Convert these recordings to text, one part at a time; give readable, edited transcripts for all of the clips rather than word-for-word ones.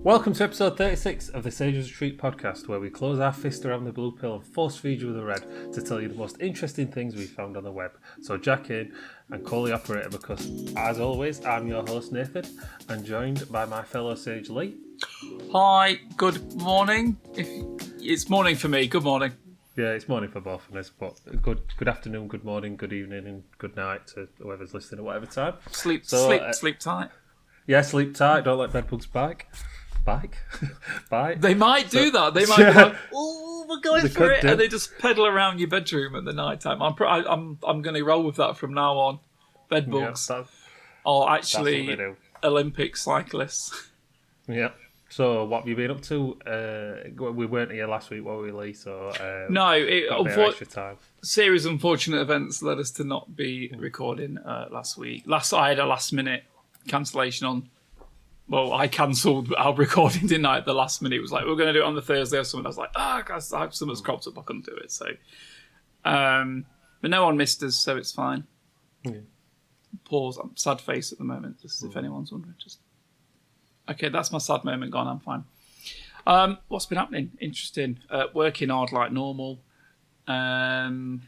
Welcome to episode 36 of the Sage's Retreat podcast, where we close our fist around the blue pill and force feed you with the red to tell you the most interesting things we found on the web. So jack in and call the operator because, as always, I'm your host Nathan and joined by my fellow Sage Lee. Hi, good morning. It's morning for me, good morning. Yeah, it's morning for both of us, but good afternoon, good morning, good evening and good night to whoever's listening at whatever time. Sleep tight. Yeah, sleep tight, don't let bedbugs bite. Bite? They might do that. They might be like, oh, we're going for it. Do. And they just pedal around your bedroom at the night time. I'm going to roll with that from now on. Bedbugs are actually Olympic cyclists. Yeah. So what have you been up to? We weren't here last week, were we, Lee? So no, extra time. Series of unfortunate events led us to not be recording last week. I had a last minute cancellation on. Well, I cancelled our recording, didn't I, at the last minute. It was like, we're going to do it on the Thursday or something. I was like, guys, something's cropped up, I couldn't do it. So, but no one missed us, so it's fine. Yeah. Pause. I'm sad face at the moment, just if anyone's wondering. Okay, that's my sad moment gone, I'm fine. What's been happening? Interesting. Working hard like normal. I've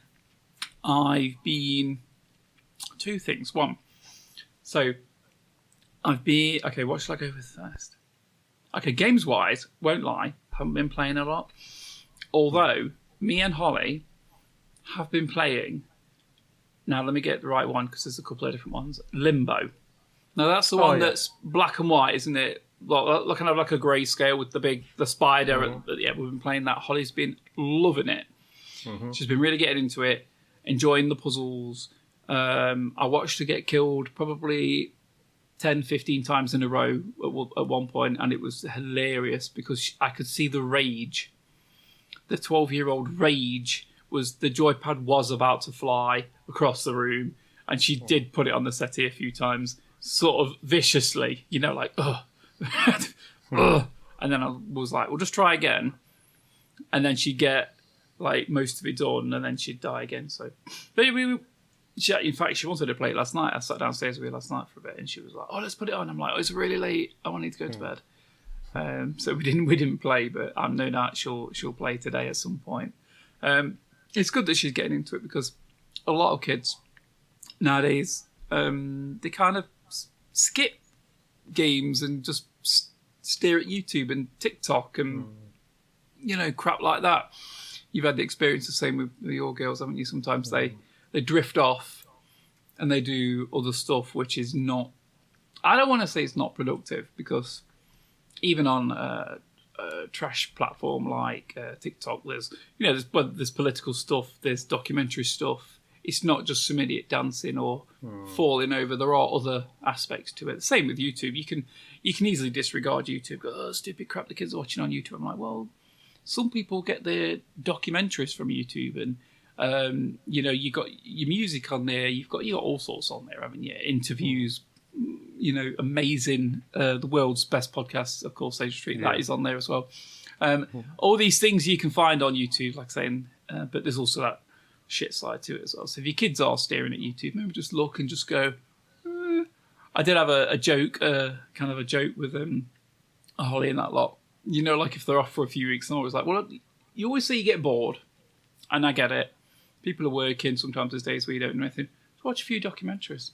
been... Two things. One, so... Okay, what should I go with first? Okay, games-wise, won't lie, haven't been playing a lot. Although, me and Holly have been playing... Now, let me get the right one, because there's a couple of different ones. Limbo. Now, that's the one that's black and white, isn't it? Well, kind of like a grayscale with the spider. Mm-hmm. Yeah, we've been playing that. Holly's been loving it. Mm-hmm. She's been really getting into it, enjoying the puzzles. I watched her get killed probably 10, 15 times in a row at one point, and it was hilarious because I could see the rage. The 12-year-old rage was the joypad was about to fly across the room, and she did put it on the settee a few times, sort of viciously, like, ugh. Ugh. And then I was like, well, just try again. And then she'd get, like, most of it done, and then she'd die again. So, but in fact, she wanted to play it last night. I sat downstairs with her last night for a bit, and she was like, "Oh, let's put it on." I'm like, "Oh, it's really late. I need to go to bed." So we didn't play, but I'm no doubt she'll play today at some point. It's good that she's getting into it because a lot of kids nowadays they kind of skip games and just stare at YouTube and TikTok and crap like that. You've had the experience the same with your girls, haven't you? Sometimes they drift off and they do other stuff which is not... I don't want to say it's not productive because even on a trash platform like TikTok, there's political stuff, there's documentary stuff. It's not just some idiot dancing or falling over. There are other aspects to it. Same with YouTube. You can easily disregard YouTube. Go, oh, stupid crap the kids are watching on YouTube. I'm like, well, some people get their documentaries from YouTube and you got your music on there. You got all sorts on there, haven't you? Interviews, amazing. The world's best podcast, of course, Sage Retreat. That is on there as well. All these things you can find on YouTube, like saying, but there's also that shit side to it as well. So if your kids are staring at YouTube, maybe just look and just go. I did have a joke, kind of a joke with Holly and that lot. Like if they're off for a few weeks, and I was like, well, you always say you get bored, and I get it. People are working. Sometimes there's days where you don't do anything. So watch a few documentaries.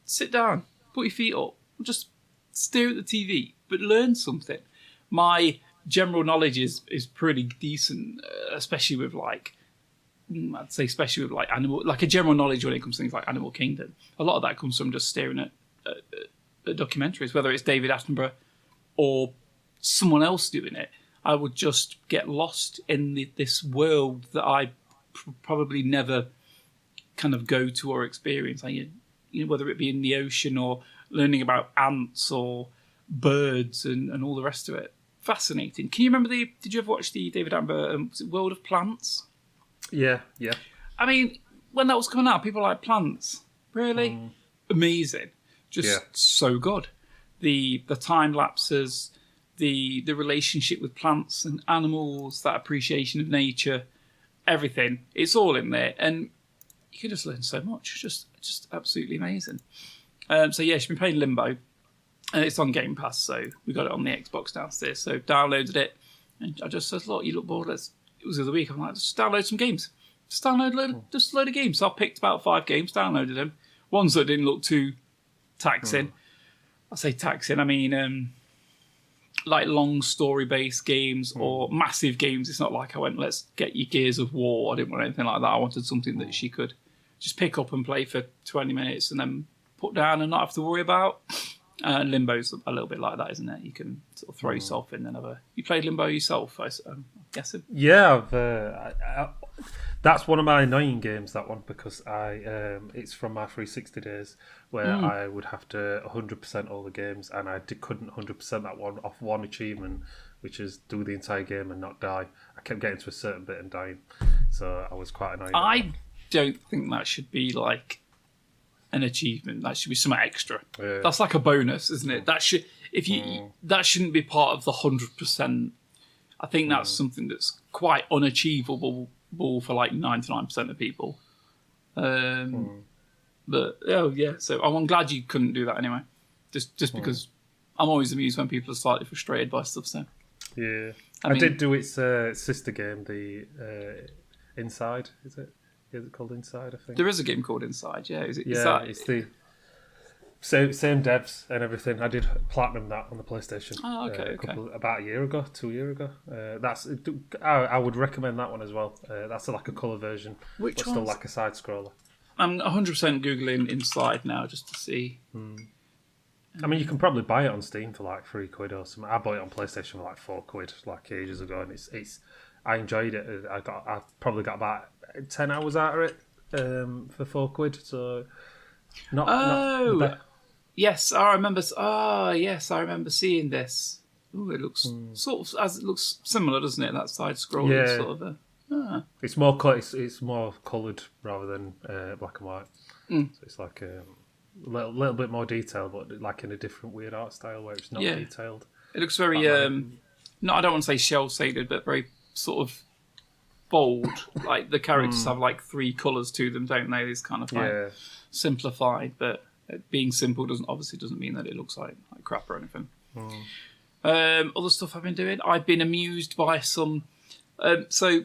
Sit down. Put your feet up. Just stare at the TV. But learn something. My general knowledge is pretty decent, especially with animal... Like a general knowledge when it comes to things like Animal Kingdom. A lot of that comes from just staring at documentaries, whether it's David Attenborough or someone else doing it. I would just get lost in this world that I probably never kind of go to or experience. Whether it be in the ocean or learning about ants or birds and all the rest of it. Fascinating. Can you remember did you ever watch the David Attenborough World of Plants? Yeah. I mean, when that was coming out, people were like, plants? Really? Amazing. Just so good. The time lapses, the relationship with plants and animals, that appreciation of nature, everything. It's all in there. And you can just learn so much. Just absolutely amazing. So yeah, she's been playing Limbo. And it's on Game Pass, so we got it on the Xbox downstairs. So downloaded it, and I just said, "Look, you look bored. It was the other week. I'm like, just download some games. Just download a load of games." So I picked about 5 games, downloaded them. Ones that didn't look too taxing. I say taxing, I mean like long story-based games or massive games. It's not like I went, let's get you Gears of War. I didn't want anything like that. I wanted something that she could just pick up and play for 20 minutes and then put down and not have to worry about. Limbo's a little bit like that, isn't it? You can sort of throw yourself in and have a... You played Limbo yourself, I'm guessing? Yeah, that's one of my annoying games, that one, because it's from my 360 days where I would have to 100% all the games, and I couldn't 100% that one off one achievement, which is do the entire game and not die. I kept getting to a certain bit and dying, so I was quite annoyed. I don't think that should be like an achievement. That should be something extra. Yeah. That's like a bonus, isn't it? That shouldn't be part of the 100%. I think that's something that's quite unachievable for like 99% of people. But so I'm glad you couldn't do that anyway. Just because I'm always amused when people are slightly frustrated by stuff. So yeah, I did do its sister game, the Inside. Is it called Inside? I think there is a game called Inside. Yeah, is it's the same devs and everything. I did platinum that on the PlayStation. Oh, okay, about a year ago, 2 years ago. I would recommend that one as well. That's like a colour version, but still like a side scroller. I'm 100% googling Inside now just to see. I mean, you can probably buy it on Steam for like £3 or something. I bought it on PlayStation for like £4 like ages ago, and it's. I enjoyed it. I probably got about 10 hours out of it for £4. So not yes, I remember. Yes, I remember seeing this. Oh, it looks sort of it looks similar, doesn't it? That side scrolling sort of. It's more coloured rather than black and white. So it's like a little bit more detailed, but like in a different weird art style where it's not detailed. It looks very no, I don't want to say shell shaded, but very sort of bold. Like the characters have like 3 colours to them, don't they? It's kind of like simplified, but being simple doesn't mean that it looks like crap or anything. Other stuff I've been doing, I've been amused by some. So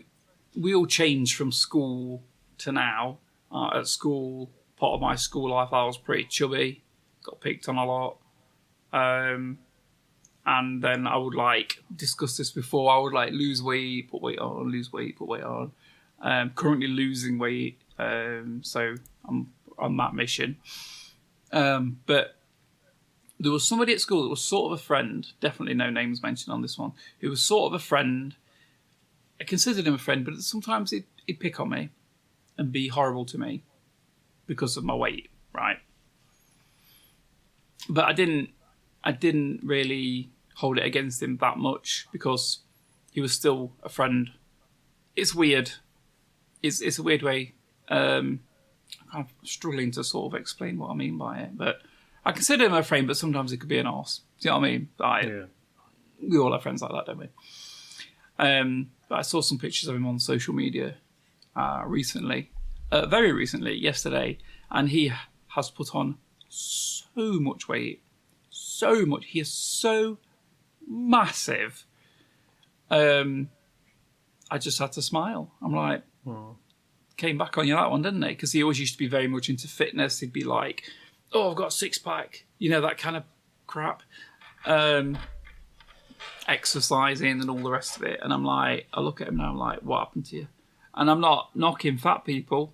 we all changed from school to now. At school, part of my school life, I was pretty chubby, got picked on a lot. And then I would discuss this before. I would lose weight, put weight on, lose weight, put weight on. Currently losing weight, so I'm on that mission. But there was somebody at school that was sort of a friend. Definitely no names mentioned on this one. Who was sort of a friend. I considered him a friend, but sometimes he'd pick on me and be horrible to me because of my weight, right? But I didn't really hold it against him that much because he was still a friend. It's weird. It's a weird way. I'm kind of struggling to sort of explain what I mean by it, but I consider him a friend, but sometimes he could be an arse. Do you know what I mean? We all have friends like that, don't we? But I saw some pictures of him on social media recently, very recently, yesterday, and he has put on so much weight. So much. He is so massive. I just had to smile. I'm like, came back on you that one, didn't he? Because he always used to be very much into fitness. He'd be like, oh, I've got a 6-pack. You know, that kind of crap. Exercising and all the rest of it. And I'm like, I look at him now, I'm like, what happened to you? And I'm not knocking fat people.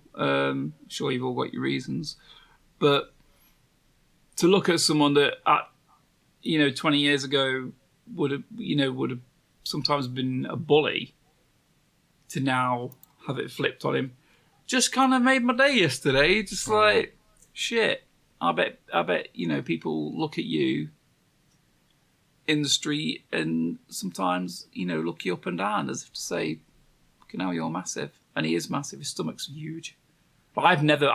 Sure, you've all got your reasons. But to look at someone that 20 years ago would have sometimes been a bully, to now have it flipped on him, just kind of made my day yesterday. Just like, shit. I bet people look at you in the street and sometimes look you up and down as if to say, "Fucking hell, you're massive," and he is massive. His stomach's huge. But I never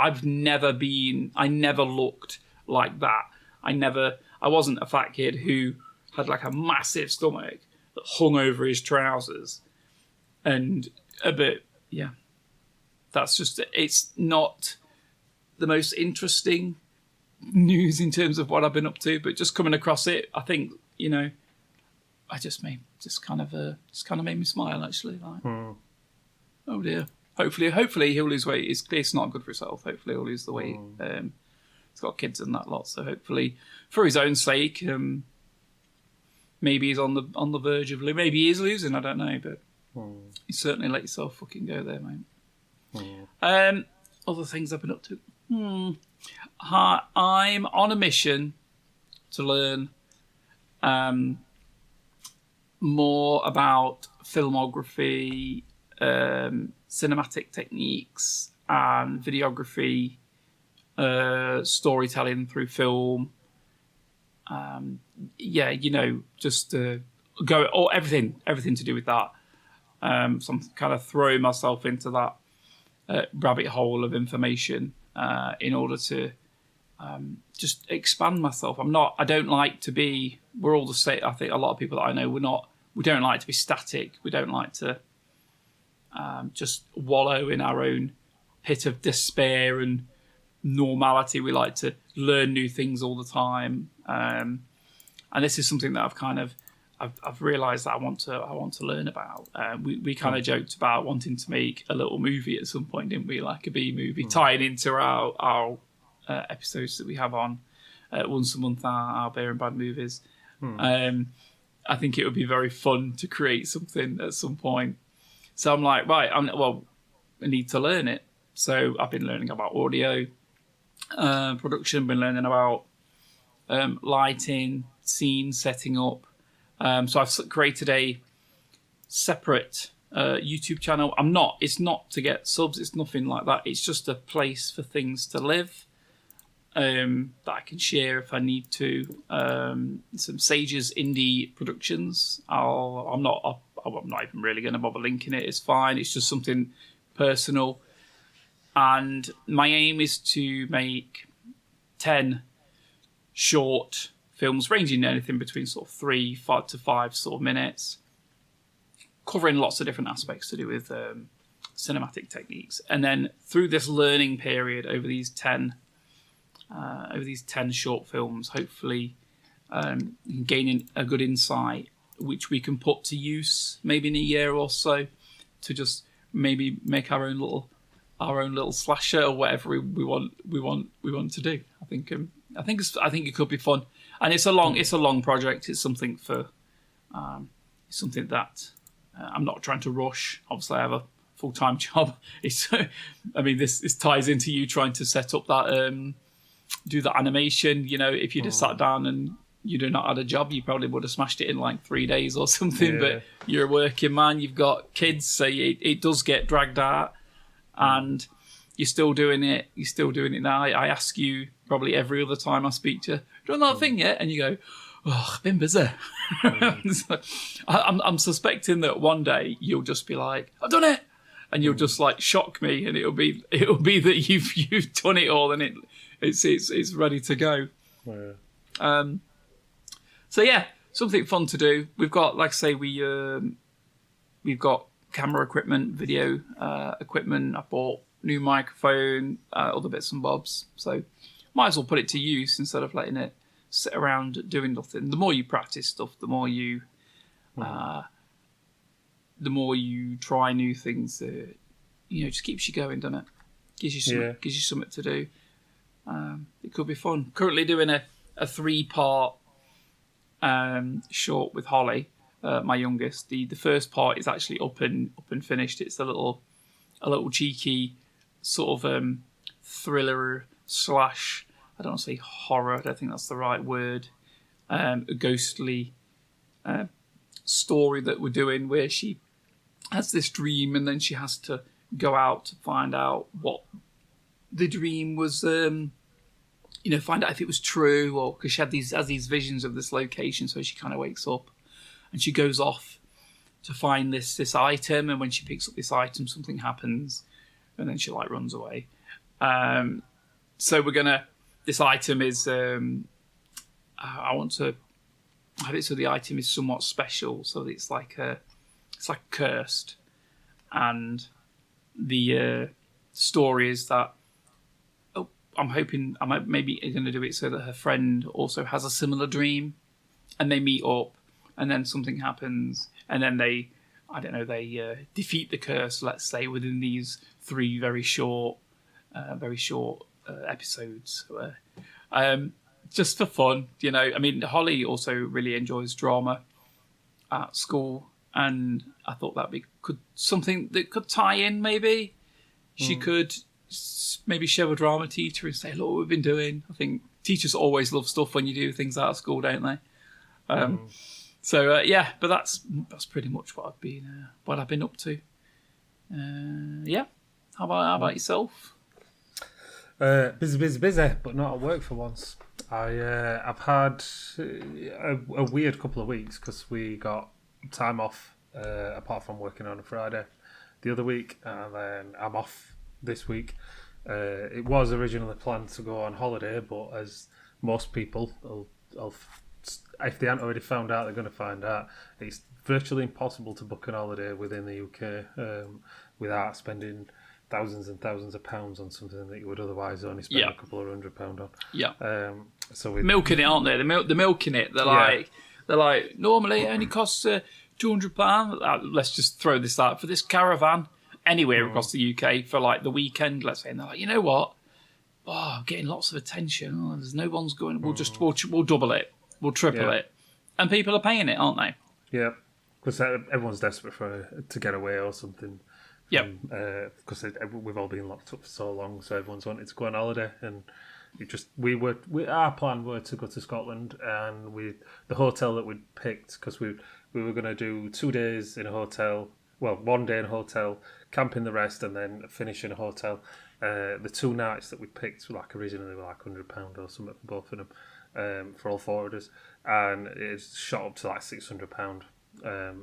looked like that. I wasn't a fat kid who had like a massive stomach that hung over his trousers. And that's just, it's not the most interesting news in terms of what I've been up to, but just coming across it, I think, I just kind of made me smile actually. Like, oh dear. Hopefully he'll lose weight. It's not good for himself. Hopefully he'll lose the weight. He's got kids and that lot, so hopefully for his own sake, maybe he's on the verge of maybe he is losing. I don't know, but you certainly let yourself fucking go there, mate. Other things I've been up to. I'm on a mission to learn more about filmography, cinematic techniques, and videography, storytelling through film. Just go everything to do with that. So I'm kind of throwing myself into that rabbit hole of information in order to just expand myself. I don't like to be. We're all the same. I think a lot of people that I know, we don't like to be static. We don't like to just wallow in our own pit of despair and normality. We like to learn new things all the time. And this is something that I've realised that I want to learn about. We kind of joked about wanting to make a little movie at some point, didn't we? Like a B movie, tying into our episodes that we have on once a month, our Bear and Bad movies. I think it would be very fun to create something at some point. So I'm like, right, I need to learn it. So I've been learning about audio production, been learning about lighting, scene setting up. So I've created a separate YouTube channel. It's not to get subs, it's nothing like that. It's just a place for things to live that I can share if I need to. Some Sage's indie productions. I'm not even really going to bother linking it. It's fine. It's just something personal. And my aim is to make 10 short films ranging anything between sort of 3 to 5 sort of minutes, covering lots of different aspects to do with cinematic techniques. And then through this learning period over these 10 short films, hopefully gaining a good insight which we can put to use maybe in a year or so to just maybe make our own little slasher or whatever we want to do. I think it could be fun, and it's a long project. It's something that I'm not trying to rush. Obviously, I have a full-time job. This ties into you trying to set up that do that animation. If you just sat down and you'd not had a job, you probably would have smashed it in like 3 days or something. Yeah. But you're a working man. You've got kids, so it does get dragged out. And you're still doing it. You're still doing it now. I ask you probably every other time I speak to you, done that thing yet? And you go, oh, I've been busy. So I'm suspecting that one day you'll just be like, I've done it, and you'll just like shock me, and it'll be that you've done it all, and it's ready to go. Yeah. So yeah, something fun to do. We've got, like I say, we've got camera equipment, video equipment. I bought new microphone, other bits and bobs. So might as well put it to use instead of letting it sit around doing nothing. The more you practice stuff, the more you try new things. Just keeps you going, doesn't it? Gives you something to do. It could be fun. Currently doing a 3-part short with Holly. My youngest. The first part is actually up and finished. It's a little cheeky sort of thriller / I don't want to say horror. I don't think that's the right word. A ghostly story that we're doing where she has this dream and then she has to go out to find out what the dream was. Find out if it was true, or because she has these visions of this location. So she kind of wakes up. And she goes off to find this item, and when she picks up this item, something happens, and then she runs away. So this item is, I want to have it so the item is somewhat special, so that it's like cursed. And the story is that I'm hoping I might maybe going to do it so that her friend also has a similar dream, and they meet up, and then something happens, and then they defeat the curse. Let's say within these 3 very short episodes, just for fun. I mean, Holly also really enjoys drama at school, and I thought that'd be something that could tie in. Maybe she could maybe show a drama teacher and say, "Look what we've been doing." I think teachers always love stuff when you do things out of school, don't they? So but that's pretty much what I've been up to. How about yourself? Busy, but not at work for once. I've had a weird couple of weeks because we got time off apart from working on a Friday the other week, and then I'm off this week. It was originally planned to go on holiday, but as most people, if they haven't already found out, they're going to find out. It's virtually impossible to book an holiday within the UK without spending thousands and thousands of pounds on something that you would otherwise only spend a couple of £100 on. Yeah. So we're milking it, aren't they? They're milking it. They're like normally it only costs £200. Let's just throw this out for this caravan anywhere across the UK for like the weekend. Let's say, and they're like, you know what? Oh, I'm getting lots of attention. Oh, there's no one's going. We'll double it. We'll triple it, and people are paying it, aren't they? Yeah, because everyone's desperate to get away or something. Yep. Because we've all been locked up for so long, so everyone's wanted to go on holiday, and our plan were to go to Scotland, and the hotel that we'd picked, because we were going to do 2 days in a hotel, 1 day in a hotel, camping the rest, and then finish in a hotel. The 2 nights that we picked were originally £100 or something for both of them, for all 4 of us, and it's shot up to £600.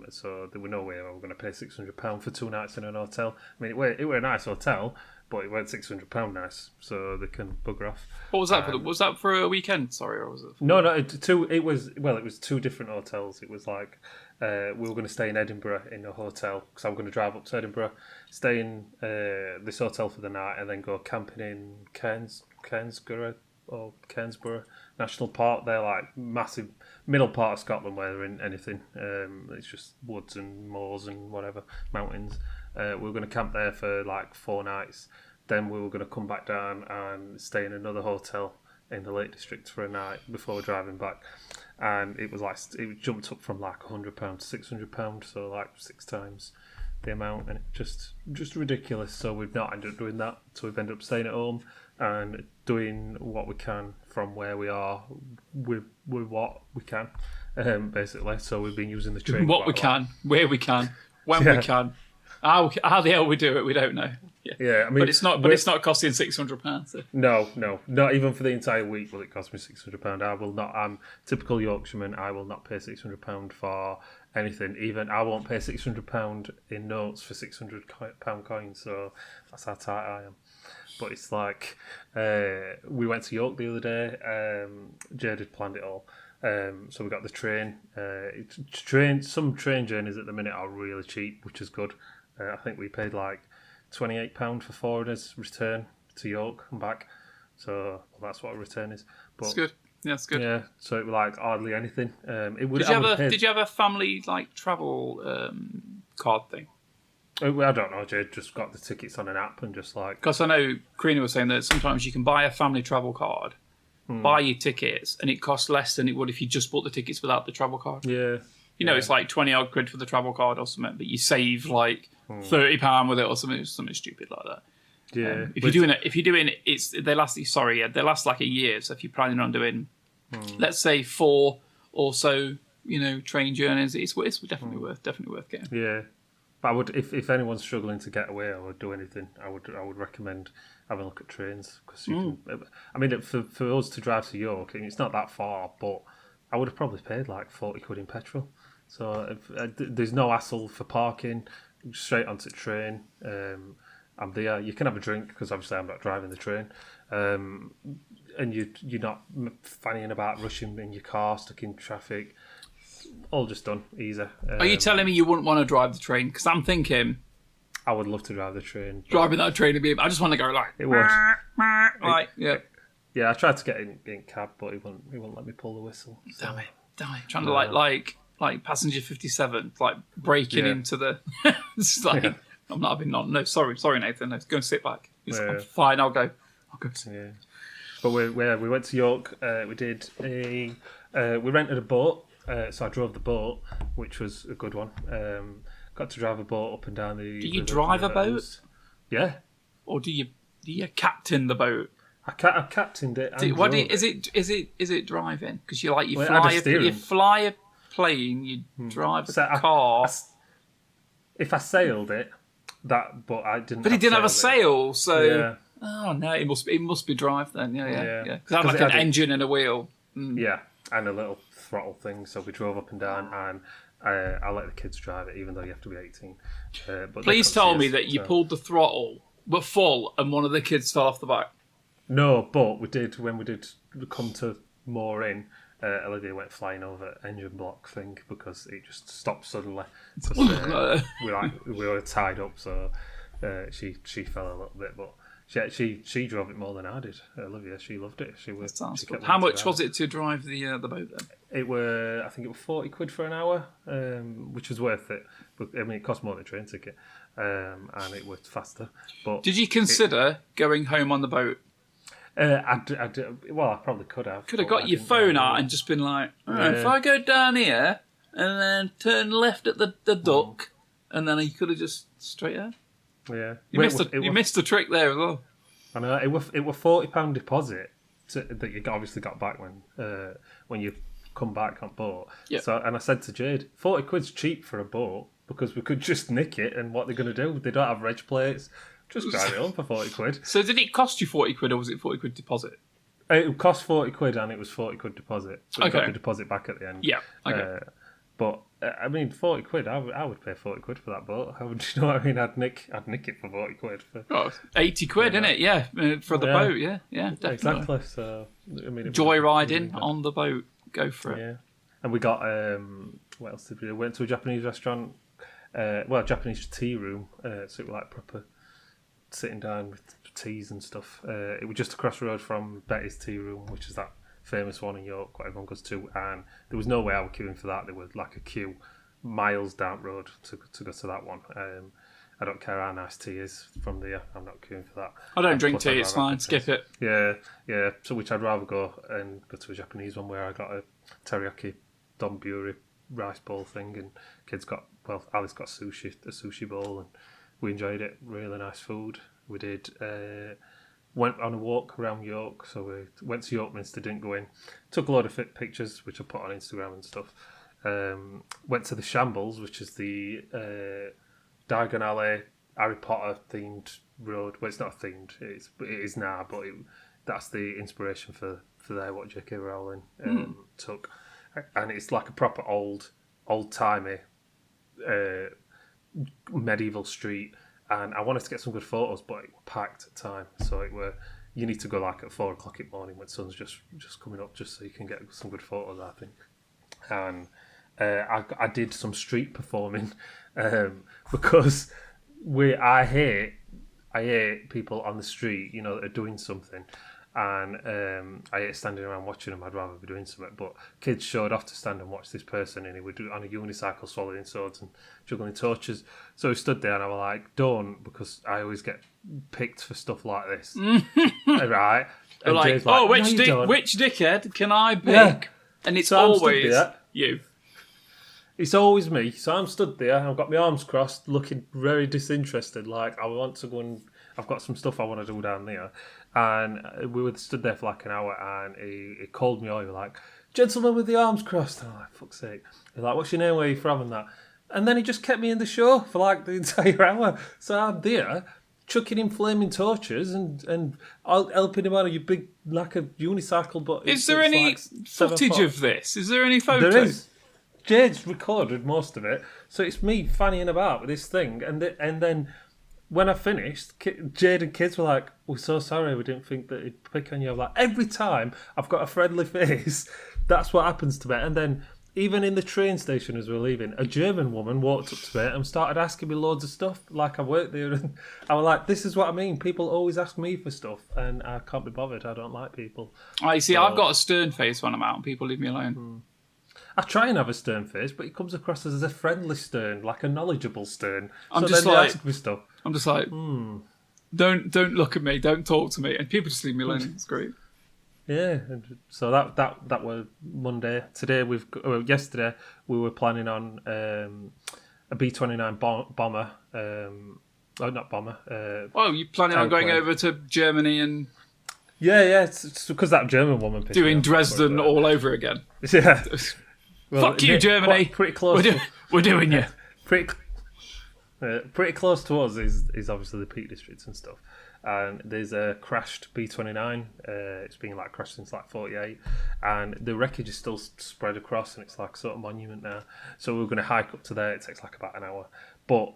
So there were no way we were going to pay £600 for 2 nights in an hotel. I mean, it were a nice hotel, but it weren't £600 nice, so they can bugger off. What was that for? Was that for a weekend? Sorry, or was it? No. It was 2 different hotels. It was like we were going to stay in Edinburgh in a hotel because I was going to drive up to Edinburgh, stay in this hotel for the night, and then go camping in Cairnsborough National Park. They're like massive middle part of Scotland where there isn't anything. It's just woods and moors and whatever, mountains. We were going to camp there for 4 nights. Then we were going to come back down and stay in another hotel in the Lake District for a night before driving back. And it was it jumped up from £100 to £600, so 6 times the amount, and it just ridiculous. So we've not ended up doing that. So we've ended up staying at home and doing what we can from where we are with what we can, basically. So we've been using the train. What we can, where we can, when we can. How the hell we do it, we don't know. Yeah. I mean, but it's not costing £600. So. No, not even for the entire week will it cost me £600. I will not. I'm typical Yorkshireman. I will not pay £600 for anything. Even I won't pay £600 in notes for £600 coins. So that's how tight I am. But it's we went to York the other day. Jade had planned it all. So we got the train. Some train journeys at the minute are really cheap, which is good. I think we paid £28 for foreigners return to York and back. So that's what a return is. But, that's good. Yeah, that's good. Yeah, so it was hardly anything. Did you have a family travel card thing? I don't know. Jade just got the tickets on an app and just because I know Karina was saying that sometimes you can buy a family travel card, buy your tickets, and it costs less than it would if you just bought the tickets without the travel card. Yeah. It's like 20 odd quid for the travel card or something, but you save £30 with it or something stupid like that. Yeah. If you're doing it, they last a year. So if you're planning on doing, let's say 4 or so, train journeys, it's definitely worth getting. Yeah. But I would, if anyone's struggling to get away or do anything, I would recommend having a look at trains because you can. I mean, for us to drive to York, it's not that far, but I would have probably paid 40 quid in petrol. So there's no hassle for parking. Straight onto the train. I'm there. You can have a drink because obviously I'm not driving the train, and you're not fannying about rushing in your car, stuck in traffic. All just done, easy. Are you telling me you wouldn't want to drive the train? Because I'm thinking I would love to drive the train. Driving that train would be. I just want to go it would. Yeah, I tried to get in cab, but he wouldn't let me pull the whistle. So. Damn it. Trying to like passenger 57, like breaking into the. It's like I'm not having none. No, sorry, Nathan. No, go and sit back. I'm fine. I'll go. Sit. Yeah. But we went to York. We did we rented a boat. So I drove the boat, which was a good one. Got to drive a boat up and down the. Do you drive a boat? Yeah. Or do you captain the boat? I captained it. Is it driving? Because you fly a plane, you drive a car. If I sailed it, but I didn't. But it didn't have a sail, so. Yeah. Oh no! It must be drive then. Yeah. Because I had like an engine and a wheel. Yeah, and a little throttle thing. So we drove up and down, and I let the kids drive it, even though you have to be 18. But please tell me that you pulled the throttle, but full, and one of the kids fell off the back. No, but when we did come to moor in, Olivia went flying over engine block thing because it just stopped suddenly. We were tied up, so she fell a little bit, but. She drove it more than I did. Olivia, she loved it. She kept How much was it to drive the boat then? I think it was £40 for an hour, which was worth it. But I mean, it cost more than a train ticket, and it was faster. But did you consider going home on the boat? I probably could have. Could have got your phone out and just been like, if I go down here and then turn left at the dock, and then you could have just straight out. Yeah, you missed the trick there as well. I know it was £40 deposit that you obviously got back when you come back on boat. Yeah. So and I said to Jade, £40's cheap for a boat because we could just nick it, and what they're going to do? They don't have reg plates. Just drive it home for £40. So did it cost you £40 or was it £40 deposit? It cost £40 and it was £40 deposit. So we got the deposit back at the end. Yeah. Okay. But I mean, £40. I would pay £40 for that boat. How would you know what I mean? I'd nick it for £40. £80, isn't it? Yeah, for the boat. Yeah, definitely. Exactly. So I mean, joyriding on the boat. Go for it. Yeah, and we got what else did we do? We went to a Japanese restaurant. Japanese tea room. So it was like proper sitting down with teas and stuff. It was just across the road from Betty's Tea Room, which is that famous one in York, what everyone goes to, and there was no way I was queuing for that. There was like a queue miles down the road to go to that one. I don't care how nice tea is from there. I'm not queuing for that. I don't drink tea. It's fine. Skip it. Yeah. So which I'd rather go to a Japanese one where I got a teriyaki donburi rice bowl thing, and Alice got a sushi bowl, and we enjoyed it. Really nice food. We did. Went on a walk around York, so we went to York Minster, didn't go in. Took a lot of pictures, which I put on Instagram and stuff. Went to the Shambles, which is the Diagon Alley Harry Potter themed road. Well, it's not themed, it is now, but that's the inspiration for what J.K. Rowling took. And it's like a proper old-timey medieval street. And I wanted to get some good photos, but it was packed at the time. So you need to go like at 4 o'clock in the morning when the sun's just coming up, just so you can get some good photos, I think. And I did some street performing because I hate people on the street, that are doing something. And I hate standing around watching them. I'd rather be doing something. But kids showed off to stand and watch this person, and he would do it on a unicycle, swallowing swords and juggling torches. So he stood there, and I was like, "Don't," because I always get picked for stuff like this, right? And like, which dickhead can I pick? Yeah. And it's so always you. It's always me. So I'm stood there, and I've got my arms crossed, looking very disinterested. Like I want to go and I've got some stuff I want to do down there. And we were stood there for like an hour, and he called me over like, "Gentleman with the arms crossed." And I'm like, "Fuck's sake." He's like, "What's your name? Where are you from?" And that. And then he just kept me in the show for like the entire hour. So I'm there, chucking in flaming torches and helping him out of your big like a unicycle. But is there any footage of this? Is there any photos? There is. Jade's recorded most of it, so it's me fannying about with this thing, and then. When I finished, Jade and kids were like, "We're so sorry, we didn't think that he'd pick on you." I'm like, every time I've got a friendly face, that's what happens to me. And then even in the train station as we were leaving, a German woman walked up to me and started asking me loads of stuff, like I worked there. And I was like, this is what I mean. People always ask me for stuff, and I can't be bothered. I don't like people. I see. I've got a stern face when I'm out, and people leave me alone. I try and have a stern face, but it comes across as a friendly stern, like a knowledgeable stern. I'm so just then they like, ask me stuff. I'm just like, don't look at me, don't talk to me, and people just leave me alone. It's great. Yeah, so that was Monday. Today yesterday we were planning on a B-29 bomber. Not bomber. You planning on going over to Germany and Yeah, it's because that German woman doing Dresden all over again. Yeah. Well, fuck you, Germany. Pretty close. We're doing you. Pretty close to us is obviously the Peak Districts and stuff. And there's a crashed B-29. It's been like crashed since like 48, and the wreckage is still spread across, and it's like sort of monument now. So we're going to hike up to there. It takes like about an hour, but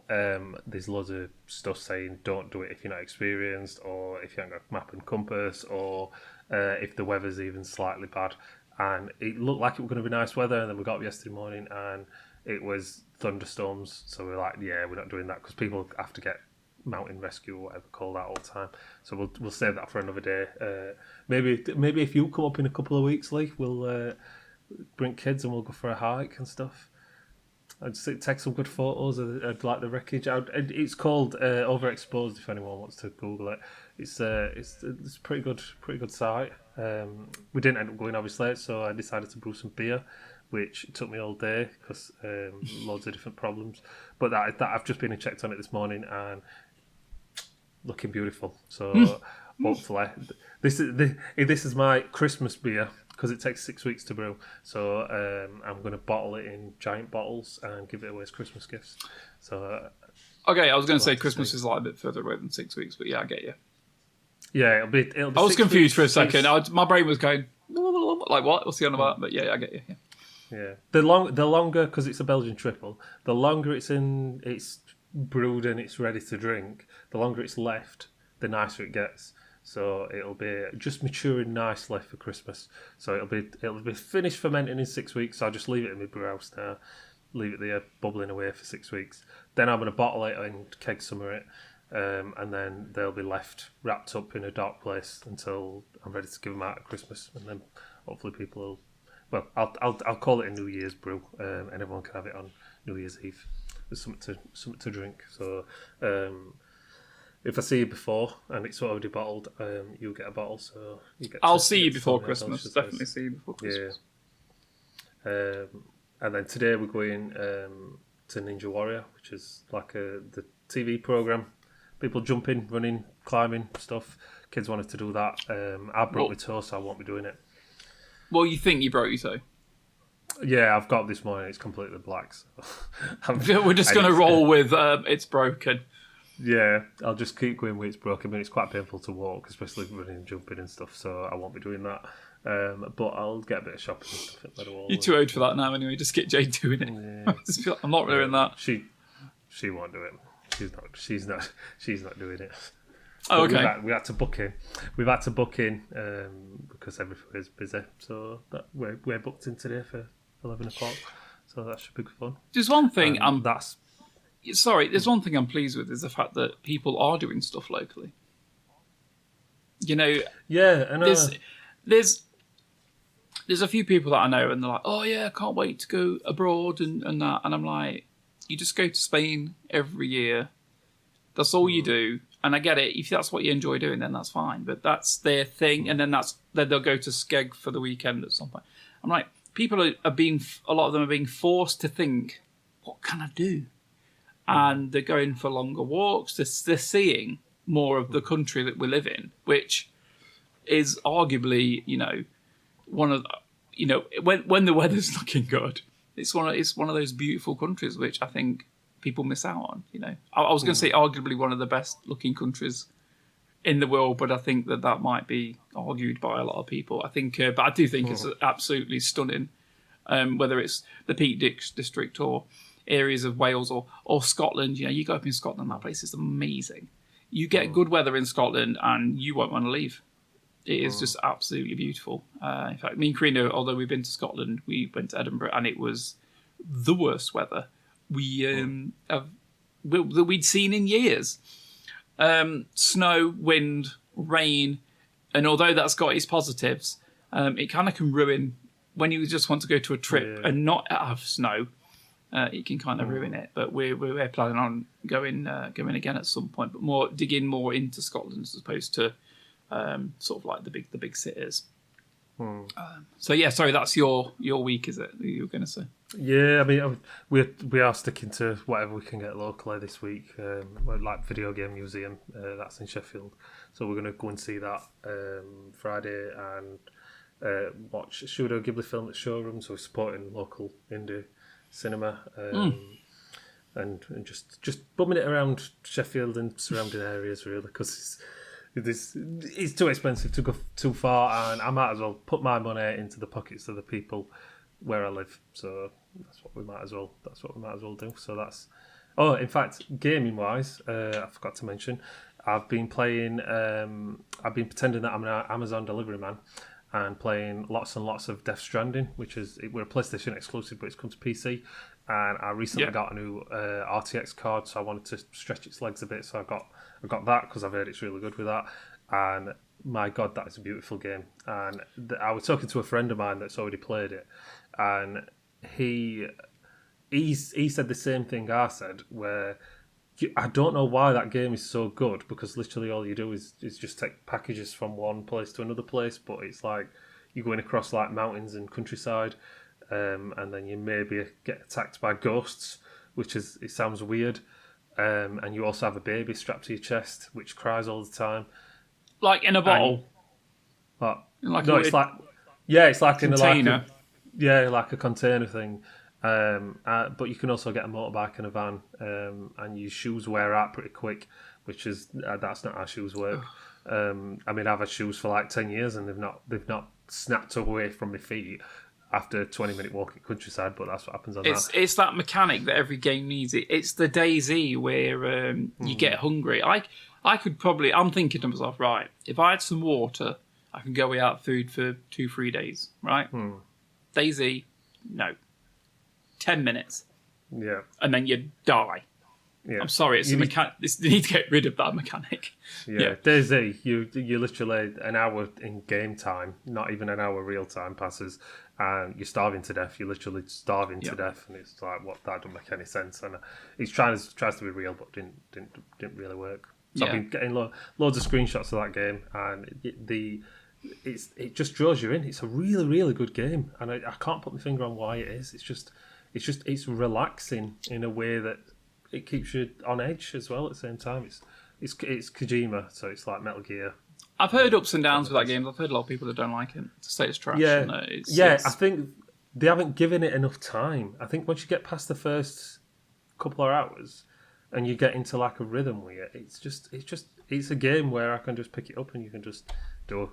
there's loads of stuff saying don't do it if you're not experienced, or if you haven't got map and compass, or if the weather's even slightly bad. And it looked like it was going to be nice weather, and then we got up yesterday morning and it was thunderstorms. So we're like, yeah, we're not doing that because people have to get mountain rescue or whatever call that all the time. So we'll save that for another day. Maybe if you come up in a couple of weeks, Lee, we'll bring kids and we'll go for a hike and stuff. I'd take some good photos of like the wreckage. It's called Overexposed. If anyone wants to Google it, it's a pretty good site. We didn't end up going obviously, so I decided to brew some beer, which took me all day because loads of different problems. But that I've just been and checked on it this morning and looking beautiful. So hopefully this is my Christmas beer because it takes 6 weeks to brew. So I'm going to bottle it in giant bottles and give it away as Christmas gifts. So okay, I was going to say Christmas is like a bit further away than 6 weeks, but yeah, I get you. Yeah, it'll be I was confused for a second. My brain was going like, what? What's he on about? But yeah, I get you. Yeah. Yeah, the longer, because it's a Belgian triple, the longer it's brewed and it's ready to drink, the longer it's left, the nicer it gets. So it'll be just maturing nicely for Christmas. So it'll be finished fermenting in 6 weeks. So I'll just leave it in my brew house now, leave it there bubbling away for 6 weeks. Then I'm going to bottle it and keg summer it, and then they'll be left wrapped up in a dark place until I'm ready to give them out at Christmas, and then hopefully people will. Well, I'll call it a New Year's brew, and everyone can have it on New Year's Eve. There's something to drink. So if I see you before and it's already bottled, you'll get a bottle. So I'll see you before Christmas. Definitely see you before Christmas. Yeah. And then today we're going to Ninja Warrior, which is like the TV program. People jumping, running, climbing stuff. Kids wanted to do that. I broke my toe, so I won't be doing it. Well, you think you broke your toe? Yeah, I've got this morning. It's completely black. So we're just going to roll with it's broken. Yeah, I'll just keep going with it's broken. I mean, it's quite painful to walk, especially running and jumping and stuff, so I won't be doing that. But I'll get a bit of shopping and stuff at Meadowhall. You're too old for that now anyway. Just get Jade doing it. Yeah. Just feel like, I'm not doing that. She won't do it. She's not doing it. Oh, okay. We had to book in. We've had to book in because everybody's busy. So we're booked in today for 11 o'clock. So that should be good fun. There's one thing there's one thing I'm pleased with is the fact that people are doing stuff locally. You know. Yeah, I know. There's a few people that I know, and they're like, "Oh yeah, I can't wait to go abroad and that." And I'm like, "You just go to Spain every year. That's all you do." And I get it. If that's what you enjoy doing, then that's fine. But that's their thing, and then they'll go to Skeg for the weekend at some point. I'm like, a lot of them are being forced to think, what can I do? And they're going for longer walks. They're seeing more of the country that we live in, which is arguably, one of, when the weather's looking good, it's one of those beautiful countries which I think people miss out on. I was going to say arguably one of the best looking countries in the world, but I think that might be argued by a lot of people. I think, but I do think it's absolutely stunning. Whether it's the Peak District or areas of Wales or Scotland, you go up in Scotland, that place is amazing. You get good weather in Scotland, and you won't want to leave. It is just absolutely beautiful. In fact, me and Karina, although we've been to Scotland, we went to Edinburgh, and it was the worst weather that we'd seen in years. Snow, wind, rain, and although that's got its positives, it kind of can ruin when you just want to go to a trip and not have snow. It can kind of ruin it. But we're planning on going again at some point, but digging more into Scotland as opposed to sort of like the big cities. So yeah, sorry, that's your week, is it? You were going to say? Yeah, I mean, we are sticking to whatever we can get locally this week. Like Video Game Museum, that's in Sheffield, so we're going to go and see that Friday and watch a Studio Ghibli film at Showroom. So we're supporting local indie cinema and just bumming it around Sheffield and surrounding areas really, because it's too expensive to go too far, and I might as well put my money into the pockets of the people where I live. So that's what we might as well do. So that's in fact, gaming wise, I forgot to mention, I've been pretending that I'm an Amazon delivery man and playing lots and lots of Death Stranding, we're a PlayStation exclusive, but it's come to PC. And I recently got a new RTX card, so I wanted to stretch its legs a bit. So I got that because I've heard it's really good with that. And my God, that is a beautiful game. And I was talking to a friend of mine that's already played it, and he said the same thing I said, where I don't know why that game is so good, because literally all you do is just take packages from one place to another place, but it's like you're going across like mountains and countryside. And then you maybe get attacked by ghosts, it sounds weird. And you also have a baby strapped to your chest, which cries all the time. Like in a bottle? It's like container. Like a container thing. But you can also get a motorbike and a van, and your shoes wear out pretty quick, that's not how shoes work. I mean, I've had shoes for like 10 years and they've not snapped away from my feet after a 20-minute walk in countryside, but that's what happens on that. It's that mechanic that every game needs. It's the DayZ where you get hungry. I'm thinking to myself, right, if I had some water, I can go without food for 2-3 days, right? DayZ, no. 10 minutes. Yeah. And then you die. Yeah. I'm sorry, it's a mechanic. You need to get rid of that mechanic. Yeah. DayZ, you literally an hour in game time, not even an hour real time passes, and you're starving to death. You're literally starving to death, and it's like, what? That doesn't make any sense. And it's tries to be real, but didn't really work. So I've been getting loads of screenshots of that game, and it just draws you in. It's a really, really good game, and I can't put my finger on why it is. It's relaxing in a way that it keeps you on edge as well at the same time. It's Kojima, so it's like Metal Gear. I've heard ups and downs with that game. I've heard a lot of people that don't like it to say it's trash. Yeah, I think they haven't given it enough time. I think once you get past the first couple of hours and you get into like a rhythm with it, it's a game where I can just pick it up and you can just do a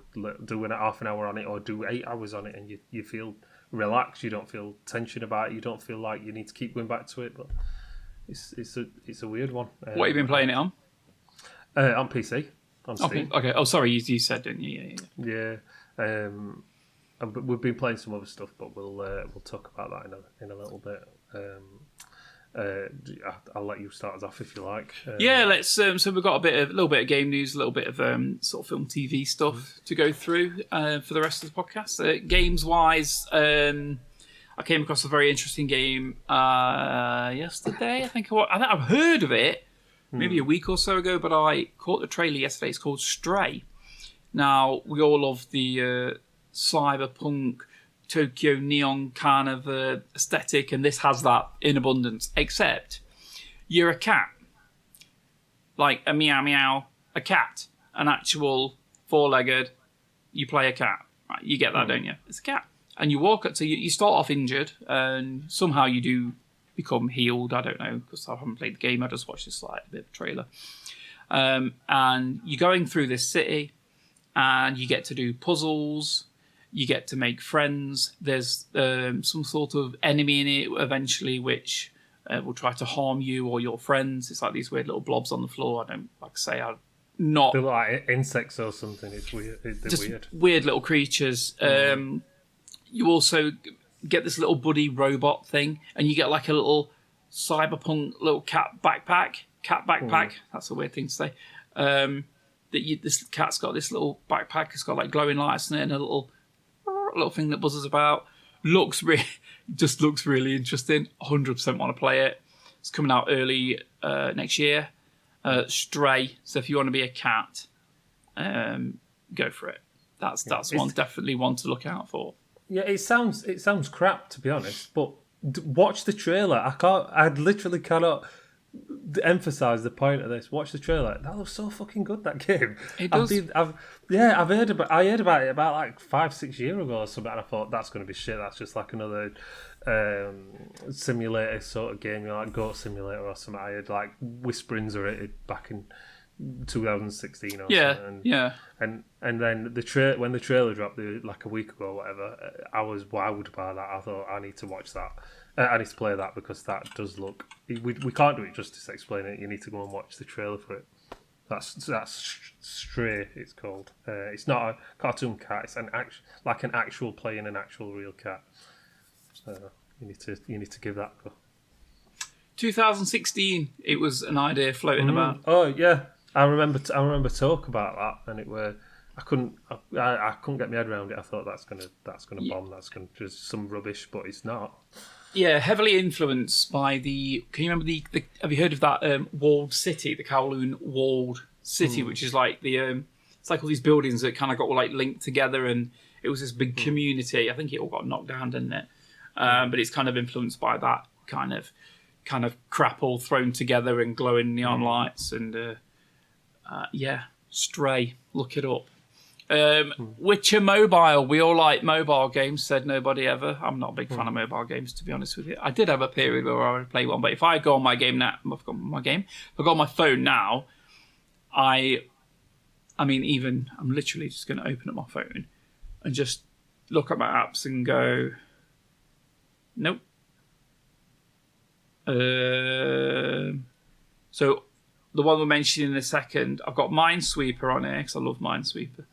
half an hour on it or do 8 hours on it, and you feel relaxed. You don't feel tension about it. You don't feel like you need to keep going back to it, but. It's a weird one. What have you been playing it on? On PC, on Steam. Okay. Oh, sorry, you said, didn't you? Yeah. But we've been playing some other stuff, but we'll talk about that in a little bit. I'll let you start us off if you like. Let's. So we've got a little bit of game news, a little bit of sort of film, TV stuff to go through for the rest of the podcast. Games wise. I came across a very interesting game yesterday. I think I've heard of it maybe a week or so ago, but I caught the trailer yesterday. It's called Stray. Now, we all love the cyberpunk, Tokyo neon kind of aesthetic, and this has that in abundance, except you're a cat. Like a meow meow, a cat. An actual four-legged, you play a cat. Right, you get that, don't you? It's a cat. And you walk up, so you start off injured, and somehow you do become healed. I don't know, because I haven't played the game. I just watched this like a bit of a trailer. And you're going through this city, and you get to do puzzles. You get to make friends. There's some sort of enemy in it eventually, which will try to harm you or your friends. It's like these weird little blobs on the floor. I don't like to say. not They look like insects or something. It's weird. They're just weird. weird little creatures. You also get this little buddy robot thing, and you get like a little cyberpunk little cat backpack. That's a weird thing to say. This cat's got this little backpack. It's got like glowing lights in it and a little thing that buzzes about. Looks really interesting. 100% want to play it. It's coming out early next year. Stray. So if you want to be a cat, go for it. That's definitely one to look out for. Yeah, it sounds crap, to be honest. But watch the trailer. I literally cannot emphasize the point of this. Watch the trailer. That looks so fucking good, that game. It does. I heard about it about like 5-6 years ago or something, and I thought that's going to be shit. That's just like another simulator sort of game, like Goat Simulator or something. I had like whisperings of it back in 2016 or something. And then when the trailer dropped like a week ago or whatever, I was wowed by that. I thought, I need to watch that. I need to play that because that does look... We can't do it justice explaining it. You need to go and watch the trailer for it. That's Stray, it's called. It's not a cartoon cat. It's an actual playing an actual real cat. You need to give that a go. 2016, it was an idea floating about. Oh yeah, I remember talk about that, and I couldn't get my head around it. I thought that's gonna bomb. That's gonna just some rubbish, but it's not. Yeah, heavily influenced by the. Can you remember the have you heard of that walled city, the Kowloon walled city, which is like the it's like all these buildings that kind of got all like linked together, and it was this big community. I think it all got knocked down, didn't it? But it's kind of influenced by that kind of crap all thrown together and glowing neon lights, and Stray. Look it up. Witcher Mobile. We all like mobile games, said nobody ever. I'm not a big fan of mobile games, to be honest with you. I did have a period where I would play one, but if I go on my game now, if I go on my phone now, I'm literally just going to open up my phone and just look at my apps and go, nope. So the one we're mentioning in a second, I've got Minesweeper on here because I love Minesweeper.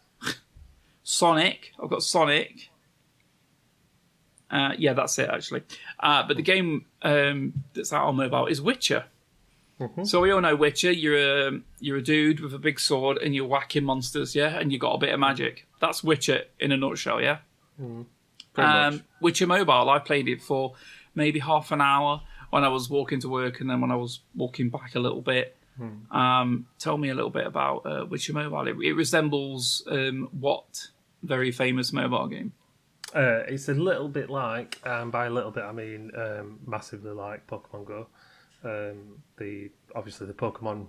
Sonic. I've got Sonic. That's it actually. But the game that's out on mobile is Witcher. Mm-hmm. So we all know Witcher. You're a dude with a big sword and you're whacking monsters, yeah, and you got a bit of magic. That's Witcher in a nutshell, yeah. Pretty much. Witcher Mobile. I played it for maybe half an hour when I was walking to work, and then when I was walking back a little bit. Tell me a little bit about Witcher Mobile. It resembles what very famous mobile game? It's a little bit like, by a little bit I mean massively like Pokemon Go. Obviously the Pokemon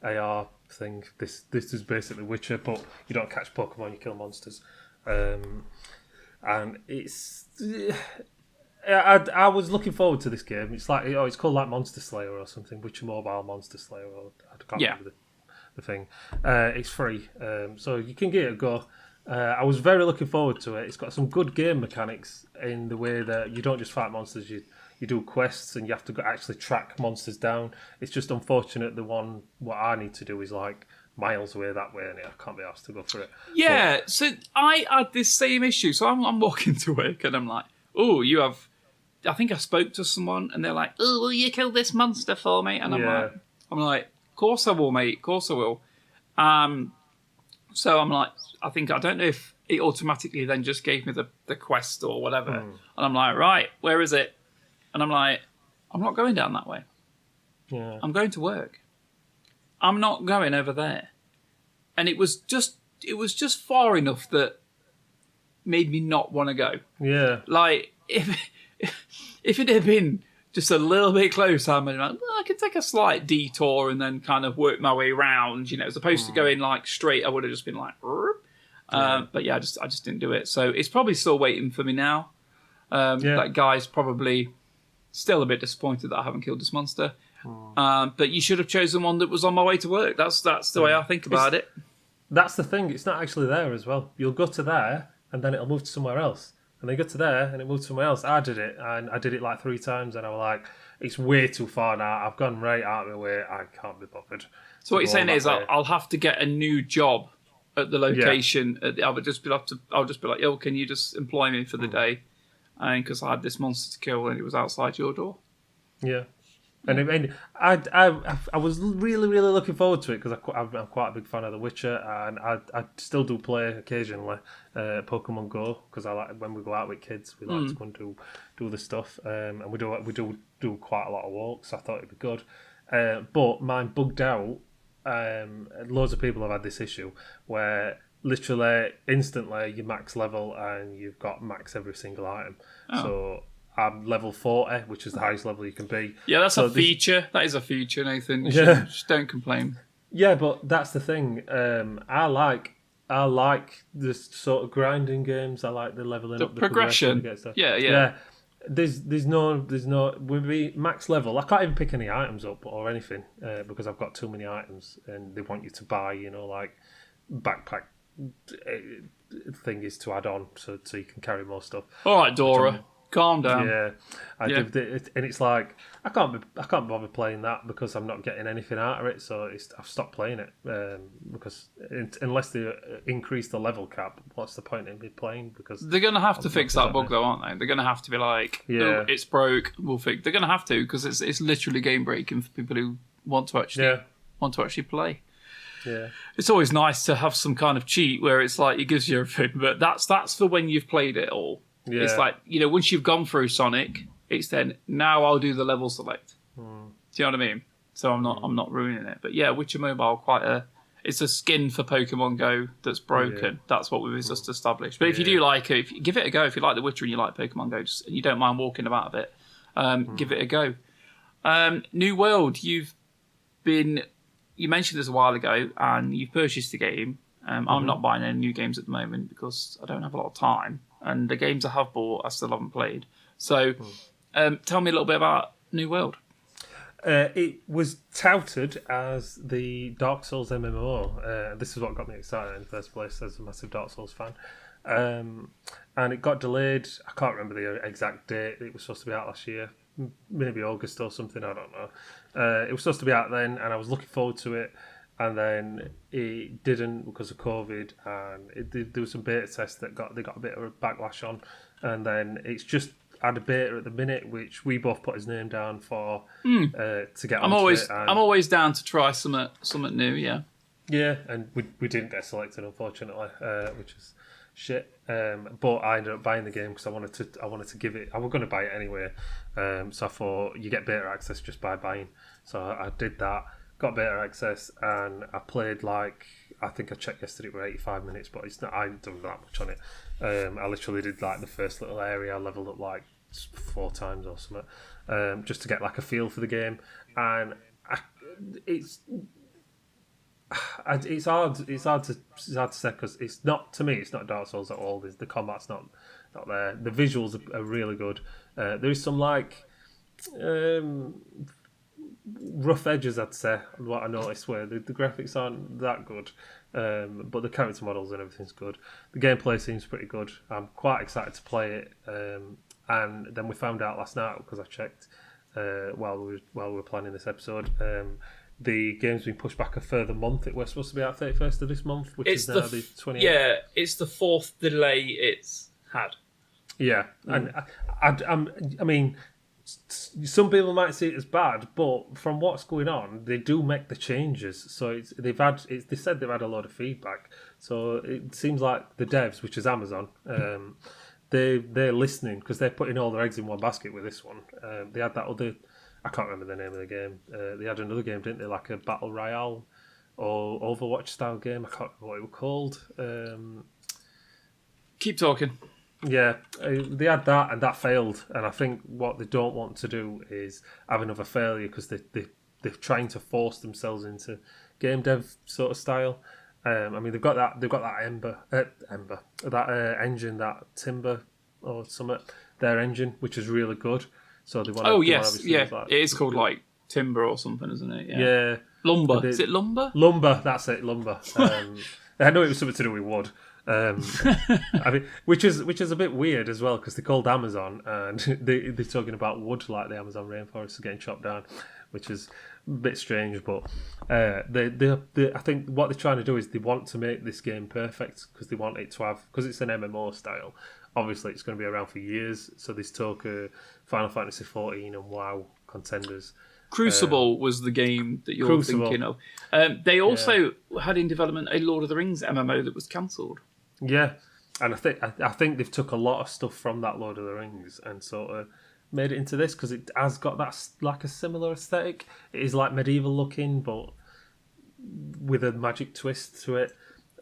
AR thing. This is basically Witcher, but you don't catch Pokemon, you kill monsters. And it's... I was looking forward to this game. It's like it's called like Monster Slayer or something, Witcher Mobile Monster Slayer. Or I can't remember the thing. It's free, so you can give it a go. I was very looking forward to it. It's got some good game mechanics in the way that you don't just fight monsters. You do quests and you have to actually track monsters down. It's just unfortunate what I need to do is like miles away that way, and I can't be asked to go for it. Yeah, so I had this same issue. So I'm walking to work and I'm like, oh, you have... I think I spoke to someone and they're like, oh, will you kill this monster for me? And I'm like, of course I will, mate. Of course I will. So I'm like, I don't know if it automatically then just gave me the quest or whatever. And I'm like, right, where is it? And I'm like, I'm not going down that way. Yeah. I'm going to work. I'm not going over there. And it was just far enough that made me not want to go. Yeah. Like, if it had been just a little bit closer, I'd be like, well, I could take a slight detour and then kind of work my way around, as opposed to going like straight. I would have just been like, but yeah, I just didn't do it. So it's probably still waiting for me now. That guy's probably still a bit disappointed that I haven't killed this monster. But you should have chosen one that was on my way to work. That's the way I think about it. That's the thing. It's not actually there as well. You'll go to there and then it'll move to somewhere else. And then you go to there, and it moved somewhere else. I did it, and I did it like 3 times, and I was like, it's way too far now. I've gone right out of my way. I can't be bothered. So what you're saying is I'll have to get a new job at the location. Yeah. I'll just be like, yo, can you just employ me for the day? And because I had this monster to kill and it was outside your door. Yeah. And I was really, really looking forward to it because I'm quite a big fan of The Witcher, and I still do play occasionally Pokemon Go because I like when we go out with kids, we like to go and do the stuff, and we do quite a lot of walks. So I thought it'd be good, but mine bugged out. Loads of people have had this issue where literally instantly you max level and you've got max every single item. So I'm level 40, which is the highest level you can be. Yeah, that's a feature. That is a feature, Nathan. Just don't complain. Yeah, but that's the thing. I like this sort of grinding games. I like the leveling up, the progression. Yeah. There's no with me max level. I can't even pick any items up or anything because I've got too many items, and they want you to buy, like backpack thing is to add on so you can carry more stuff. All right, Dora. Calm down. Yeah, and it's like I can't bother playing that because I'm not getting anything out of it. So I've stopped playing it because unless they increase the level cap, what's the point in me playing? Because they're going to have to fix that bug, though, aren't they? They're going to have to be like, oh, it's broke. We'll fix. They're going to have to because it's literally game breaking for people who want to actually play. Yeah, it's always nice to have some kind of cheat where it's like it gives you everything, but that's for when you've played it all. Yeah. It's like, once you've gone through Sonic, it's then, now I'll do the level select. Do you know what I mean? So I'm not ruining it. But yeah, Witcher Mobile, it's a skin for Pokemon Go that's broken. Yeah. That's what we've just established. But if you do like it, give it a go. If you like The Witcher and you like Pokemon Go, and you don't mind walking about a bit, give it a go. New World, you mentioned this a while ago, and you've purchased the game. I'm not buying any new games at the moment because I don't have a lot of time. And the games I have bought, I still haven't played. So, tell me a little bit about New World. It was touted as the Dark Souls MMO. This is what got me excited in the first place as a massive Dark Souls fan. And it got delayed. I can't remember the exact date. It was supposed to be out last year. Maybe August or something, I don't know. It was supposed to be out then, and I was looking forward to it. And then it didn't because of COVID, and there was some beta tests that they got a bit of a backlash on, and then it's just had a beta at the minute, which we both put his name down for to get. I'm always down to try something new. Yeah. Yeah, and we didn't get selected, unfortunately, which is shit. But I ended up buying the game because I wanted to give it. I was going to buy it anyway, so I thought you get beta access just by buying. So I did that. Got beta access, and I played I think I checked yesterday, it was 85 minutes, but it's not. I haven't done that much on it. I literally did the first little area. I leveled up 4 times or something, just to get a feel for the game. And it's hard to say because it's not, to me, it's not Dark Souls at all. The combat's not there. The visuals are really good. There is some rough edges, I'd say, what I noticed, where the graphics aren't that good, but the character models and everything's good. The gameplay seems pretty good. I'm quite excited to play it, and then we found out last night because I checked while we were planning this episode. The game's been pushed back a further month. It was supposed to be out 31st of this month, which is now the 28th. Yeah, it's the 4th delay it's had. Yeah, and I mean, some people might see it as bad, but from what's going on, they do make the changes. So they said they've had a lot of feedback. So it seems like the devs, which is Amazon, they're listening because they're putting all their eggs in one basket with this one. They had that other, I can't remember the name of the game. They had another game, didn't they? Like a battle royale or Overwatch style game. I can't remember what it was called. Keep talking. Yeah, they had that and that failed. And I think what they don't want to do is have another failure because they're trying to force themselves into game dev sort of style. I mean, they've got that engine, that Timber or something, their engine, which is really good. So they want. Oh yes, yeah, it is called Timber or something, isn't it? Yeah. Lumber. Is it Lumber? Lumber. That's it. Lumber. I know it was something to do with wood. I mean, which is a bit weird as well because they're called Amazon and they're talking about wood like the Amazon rainforest is getting chopped down, which is a bit strange. But I think what they're trying to do is they want to make this game perfect because they want it to have, because it's an MMO style. Obviously, it's going to be around for years. So this talk Final Fantasy 14 and WoW contenders. Crucible was the game that you're thinking of. They also had in development a Lord of the Rings MMO that was cancelled. Yeah, and I think they've took a lot of stuff from that Lord of the Rings and sort of made it into this because it has got that like a similar aesthetic. It is like medieval looking, but with a magic twist to it.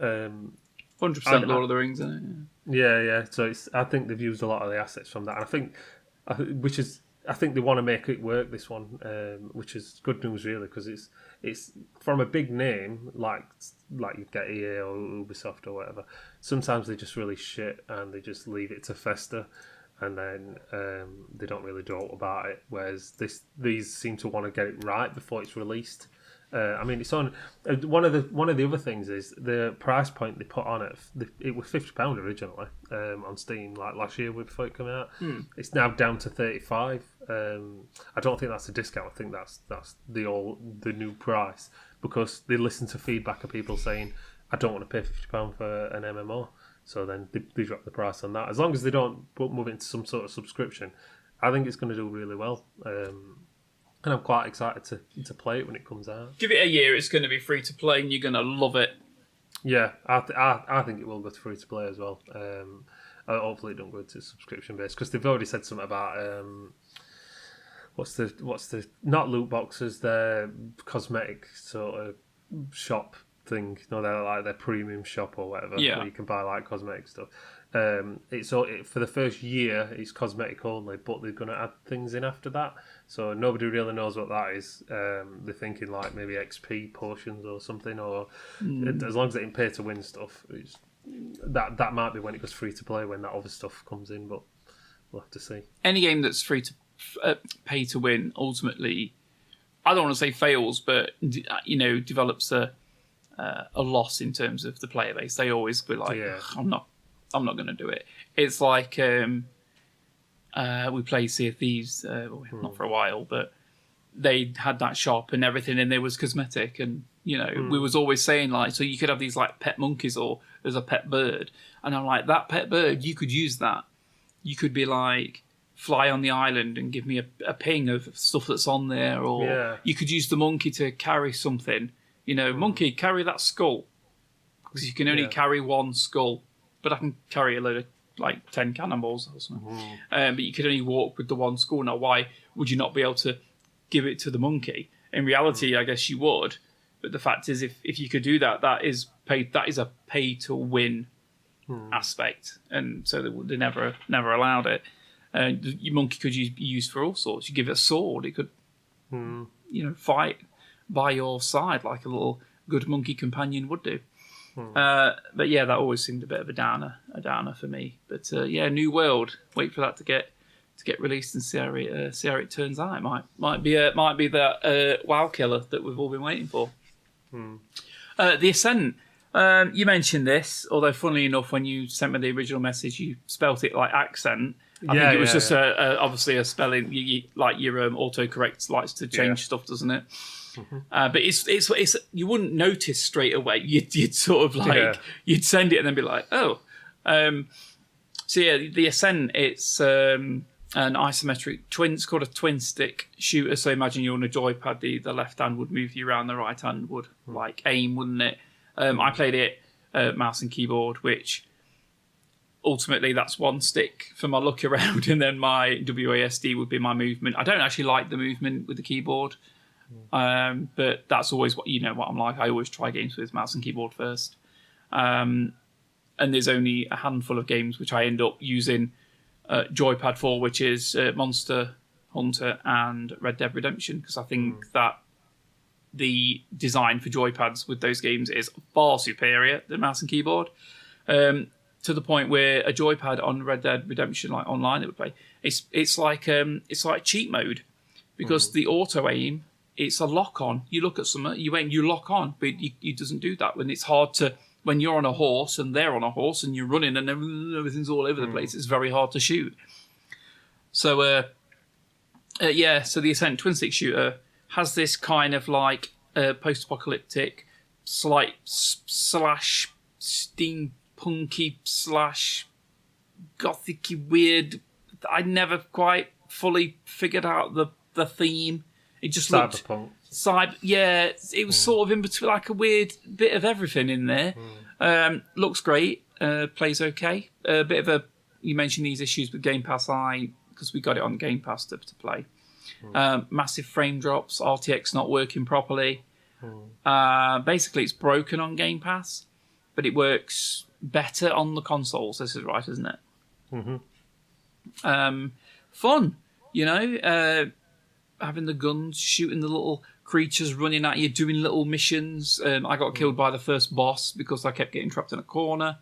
100% Lord of the Rings, isn't it? Yeah. So I think they've used a lot of the assets from that, and I think they want to make it work, this one, which is good news really because it's from a big name like you get EA or Ubisoft or whatever. Sometimes they just really shit and they just leave it to fester, and then they don't really dote about it. Whereas these seem to want to get it right before it's released. I mean, it's on one of the other things is the price point they put on it. It was £50 originally on Steam, like last year before it came out. It's now down to £35. I don't think that's a discount. I think that's the new price because they listen to feedback of people saying, "I don't want to pay £50 for an MMO." So then they drop the price on that. As long as they don't move into some sort of subscription, I think it's going to do really well. And I'm quite excited to play it when it comes out. Give it a year, it's going to be free to play and you're going to love it. Yeah, I think it will go to free to play as well. Hopefully it don't go to subscription based because they've already said something about what's the not loot boxes, they're cosmetic sort of shop thing. No, they're like their premium shop or whatever. Yeah. Where you can buy like cosmetic stuff. For the first year it's cosmetic only, but they're going to add things in after that. So nobody really knows what that is. They're thinking like maybe XP potions or something, or as long as they can pay to win stuff, that might be when it goes free to play when that other stuff comes in. But we'll have to see. Any game that's free to pay to win ultimately, I don't want to say fails, but develops a loss in terms of the player base. They always be like, I'm not going to do it. It's like we played Sea of Thieves, not for a while, but they had that shop and everything, and there was cosmetic, and we was always saying like, so you could have these like pet monkeys or there's a pet bird, and I'm like, that pet bird, you could use that. You could be like, fly on the island and give me a ping of stuff that's on there, or you could use the monkey to carry something. Monkey, carry that skull, because you can only carry one skull. But I can carry a load of like 10 cannonballs or something. But you could only walk with the one skull. Now, why would you not be able to give it to the monkey? In reality, I guess you would. But the fact is, if you could do that, that is a pay to win aspect, and so they never allowed it. Your monkey could be used for all sorts. You give it a sword, it could, fight by your side like a little good monkey companion would do. But yeah, that always seemed a bit of a downer for me. But New World. Wait for that to get released and see how it turns out. It might be that WoW killer that we've all been waiting for. The Ascent. You mentioned this, although funnily enough, when you sent me the original message, you spelt it like accent. I think it was just obviously a spelling. Like your autocorrect likes to change stuff, doesn't it? But it's you wouldn't notice straight away. You'd sort of like you'd send it and then be like, oh. So yeah, the Ascent. It's an isometric twin. It's called a twin stick shooter. So imagine you're on a joypad. The left hand would move you around. The right hand would like aim, wouldn't it? I played it mouse and keyboard, which ultimately that's one stick for my look around, and then my WASD would be my movement. I don't actually like the movement with the keyboard. But that's always what I'm like. I always try games with mouse and keyboard first. And there's only a handful of games which I end up using joypad for, which is Monster Hunter and Red Dead Redemption, because I think that the design for joypads with those games is far superior than mouse and keyboard. To the point where a joypad on Red Dead Redemption, like online, it would play. It's like cheat mode, because the auto aim. It's a lock on. You look at something, you aim, you lock on, but it doesn't do that. When it's hard to when you're on a horse and they're on a horse and you're running and everything's all over the place, it's very hard to shoot. So, so the Ascent twin stick shooter has this kind of like post-apocalyptic, slight slash steampunky slash gothic-y weird. I never quite fully figured out the theme. It just looked it was sort of in between, like a weird bit of everything in there. Looks great, plays okay. A bit of you mentioned these issues with Game Pass because we got it on Game Pass to play. Massive frame drops, RTX not working properly. Basically, it's broken on Game Pass, but it works better on the consoles. This is right, isn't it? Fun, having the guns, shooting the little creatures running at you, doing little missions. I got killed by the first boss because I kept getting trapped in a corner,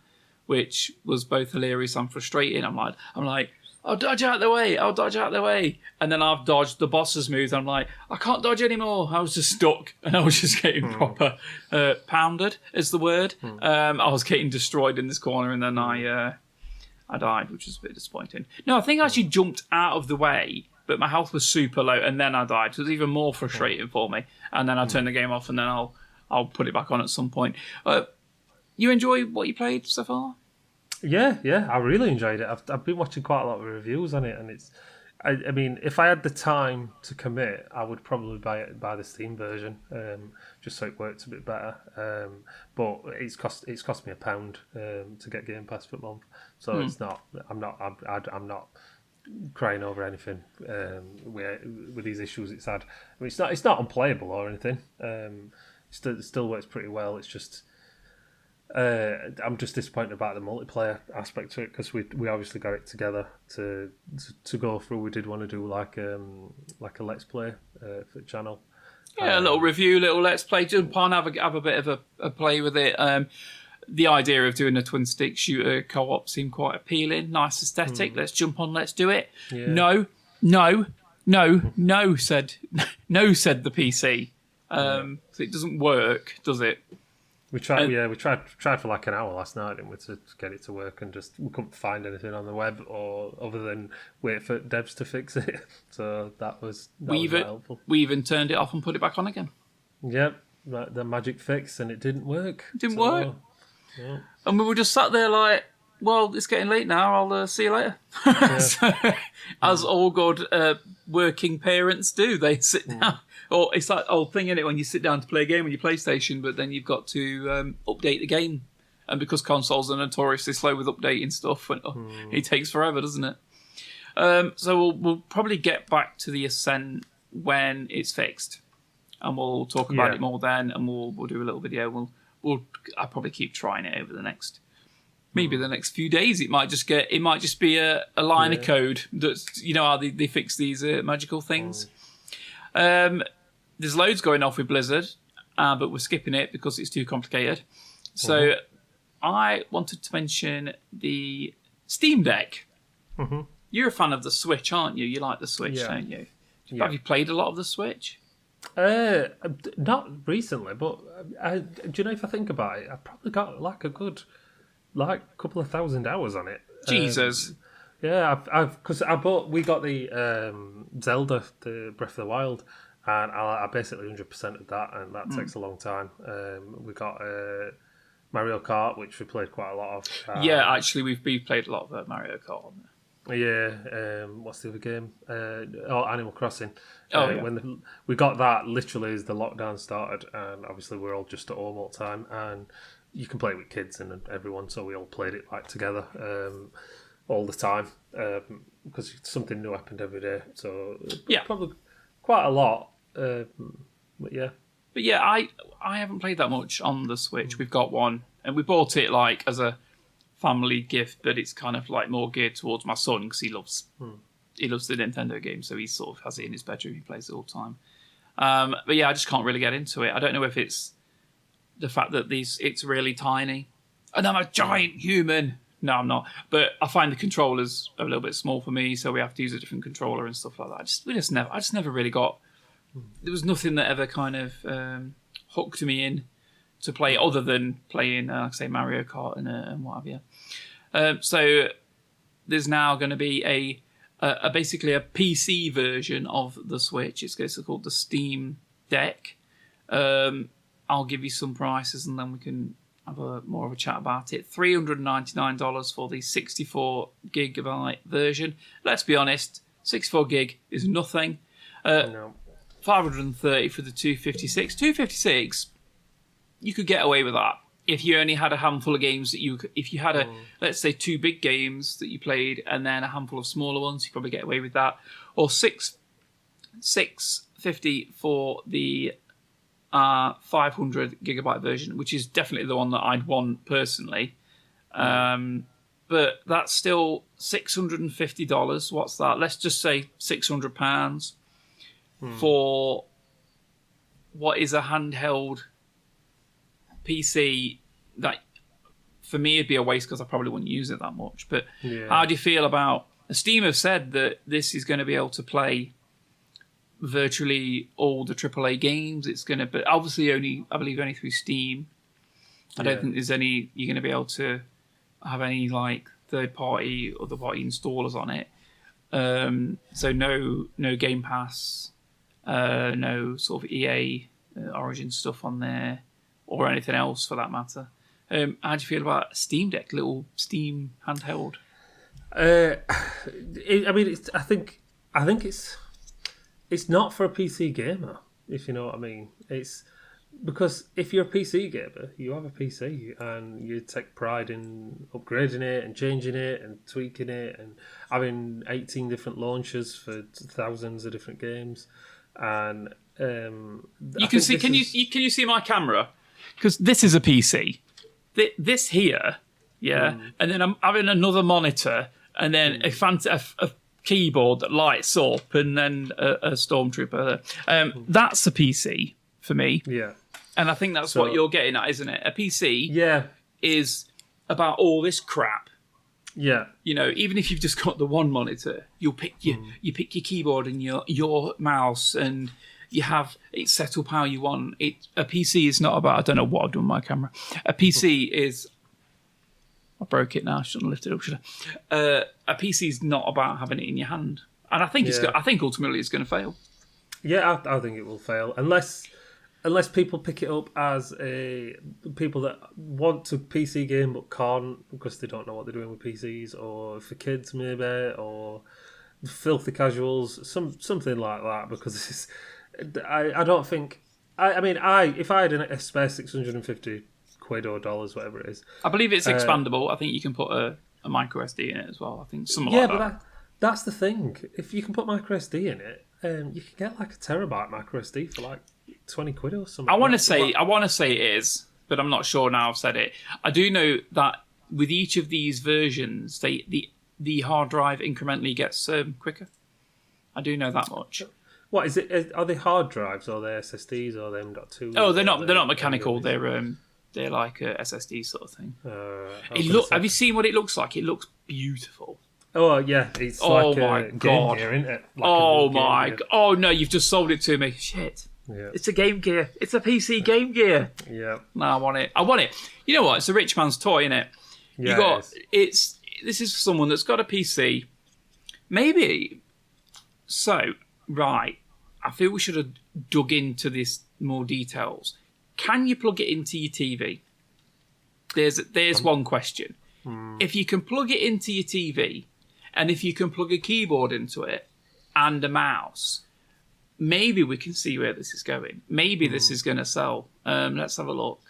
which was both hilarious and frustrating. I'm like, I'll dodge out the way. And then I've dodged, the boss has moved. I'm like, I can't dodge anymore. I was just stuck and I was just getting proper pounded, is the word. I was getting destroyed in this corner and then I died, which was a bit disappointing. No, I think I actually jumped out of the way, but my health was super low and then I died. So it was even more frustrating for me. And then I turned the game off and then I'll put it back on at some point. You enjoy what you played so far? Yeah, I really enjoyed it. I've been watching quite a lot of reviews on it, and it's. I mean, if I had the time to commit, I would probably buy the Steam version, just so it works a bit better. But it's cost me £1 to get Game Pass for a month, so it's not. I'm not crying over anything with these issues it's had. I mean, it's not unplayable or anything. It still works pretty well. It's just. I'm just disappointed about the multiplayer aspect to it because we obviously got it together to go through. We did want to do like a let's play for the channel. Yeah, a little review, little let's play. Jump on, have a bit of a play with it. The idea of doing a twin stick shooter co-op seemed quite appealing. Nice aesthetic. Let's jump on. Let's do it. Yeah. No, said the PC. So it doesn't work, does it? We tried. We tried for like an hour last night, didn't we, to get it to work, and we couldn't find anything on the web or other than wait for devs to fix it. So that was not helpful. We even turned it off and put it back on again. Yep, the magic fix, and it didn't work. Work. Yeah. And we were just sat there like, well, it's getting late now. I'll see you later. Yeah. So, as all good working parents do, they sit down. Or it's like old thing, isn't it, when you sit down to play a game on your PlayStation, but then you've got to update the game. And because consoles are notoriously slow with updating stuff, it takes forever, doesn't it? So we'll probably get back to the Ascent when it's fixed. And we'll talk about it more then, and we'll do a little video. I'll probably keep trying it over the next... Maybe the next few days. It might just be a line of code. That's, how they fix these magical things. There's loads going off with Blizzard, but we're skipping it because it's too complicated. So I wanted to mention the Steam Deck. You're a fan of the Switch, aren't you? You like the Switch, don't you? Have you played a lot of the Switch? Not recently, but do you know, if I think about it, I've probably got like a good couple of thousand hours on it. Jesus. Yeah, we got the Zelda, the Breath of the Wild, and I basically 100% of that, and that takes a long time. We got Mario Kart, which we played quite a lot of. Actually, we've played a lot of Mario Kart on there. Yeah, what's the other game? Animal Crossing. When we got that literally as the lockdown started, and obviously we're all just at home all the time, and you can play it with kids and everyone, so we all played it like together all the time because something new happened every day. So probably quite a lot. But I haven't played that much on the Switch. We've got one, and we bought it like as a family gift, but it's kind of like more geared towards my son because he loves the Nintendo game, so he sort of has it in his bedroom. He plays it all the time. But I just can't really get into it. I don't know if it's the fact that it's really tiny, and I'm a giant human. No, I'm not. But I find the controllers a little bit small for me, so we have to use a different controller and stuff like that. I just never really got. There was nothing that ever kind of hooked me in to play other than playing, like say, Mario Kart and what have you. So there's now going to be basically a PC version of the Switch. It's basically called the Steam Deck. I'll give you some prices and then we can have more of a chat about it. $399 for the 64 gigabyte version. Let's be honest, 64 gig is nothing. No. $530 for the 256. 256, you could get away with that if you only had a handful of games if you had let's say 2 big games that you played and then a handful of smaller ones, you probably get away with that. Or $650 for the 500 gigabyte version, which is definitely the one that I'd want personally. But that's still $650. What's that? Let's just say £600 for what is a handheld PC that for me it'd be a waste because I probably wouldn't use it that much. But how do you feel about Steam have said that this is going to be able to play virtually all the AAA games. It's going to be obviously I believe only through Steam. I don't think there's any you're going to be able to have any like third party or other party installers on it. So no Game Pass, no sort of EA Origin stuff on there or anything else for that matter. How do you feel about Steam Deck, little Steam handheld? I think it's not for a PC gamer, if you know what I mean. It's because if you're a PC gamer, you have a PC and you take pride in upgrading it and changing it and tweaking it and having 18 different launchers for thousands of different games. And you can see. Can you see my camera? Because this is a PC. This here, and then I'm having another monitor, and then a keyboard that lights up, and then a Stormtrooper. That's a PC for me. Yeah. And I think that's what you're getting at, isn't it? A PC is about all this crap. Yeah. You know, even if you've just got the one monitor, you pick your keyboard and your mouse, and you have it set up how you want. A PC is not about. I don't know what I've done with my camera. A PC is. I broke it now. I shouldn't have lifted it up, should I? A PC is not about having it in your hand, and I think I think ultimately it's going to fail. Yeah, I think it will fail unless people pick it up as people that want to PC game but can't because they don't know what they're doing with PCs, or for kids maybe, or filthy casuals, something like that. Because I don't think. If I had a spare £650 or dollars, whatever it is, I believe it's expandable. I think you can put a micro SD in it as well. I think something like that. Yeah, but that's the thing. If you can put micro SD in it, you can get like a terabyte micro SD for like £20 or something. I want to say it is, but I'm not sure now I've said it. I do know that with each of these versions, the hard drive incrementally gets quicker. I do know that much. What is it? Are they hard drives or they SSDs or they M.2? Oh, they're not mechanical. They're like a SSD sort of thing. Have you seen what it looks like? It looks beautiful. Oh yeah, it's like a Game Gear, isn't it? God! Oh no, you've just sold it to me. Shit. Yeah. It's a Game Gear. It's a PC Game Gear. Yeah. No, I want it. You know what? It's a rich man's toy, isn't it? Yeah. This is for someone that's got a PC. Maybe. So, right. I feel we should have dug into this more details. Can you plug it into your TV? There's one question. If you can plug it into your TV, and if you can plug a keyboard into it and a mouse, maybe we can see where this is going. Maybe this is going to sell. Let's have a look.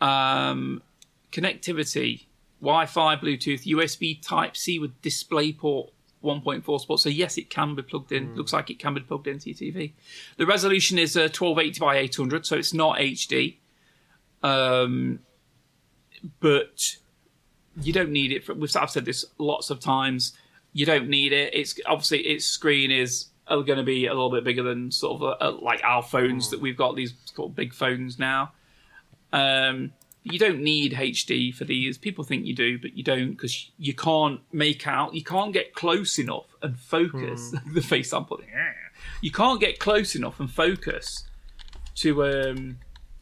Connectivity, Wi-Fi, Bluetooth, USB Type-C with DisplayPort 1.4 sport. So yes, it can be plugged in. Looks like it can be plugged into your TV. The resolution is 1280 by 800, so it's not HD. But you don't need it. I've said this lots of times. You don't need it. It's obviously its screen is going to be a little bit bigger than sort of like our phones that we've got. These called big phones now. You don't need HD for these. People think you do, but you don't, because you can't you can't get close enough and focus. The face I'm putting. You can't get close enough and focus to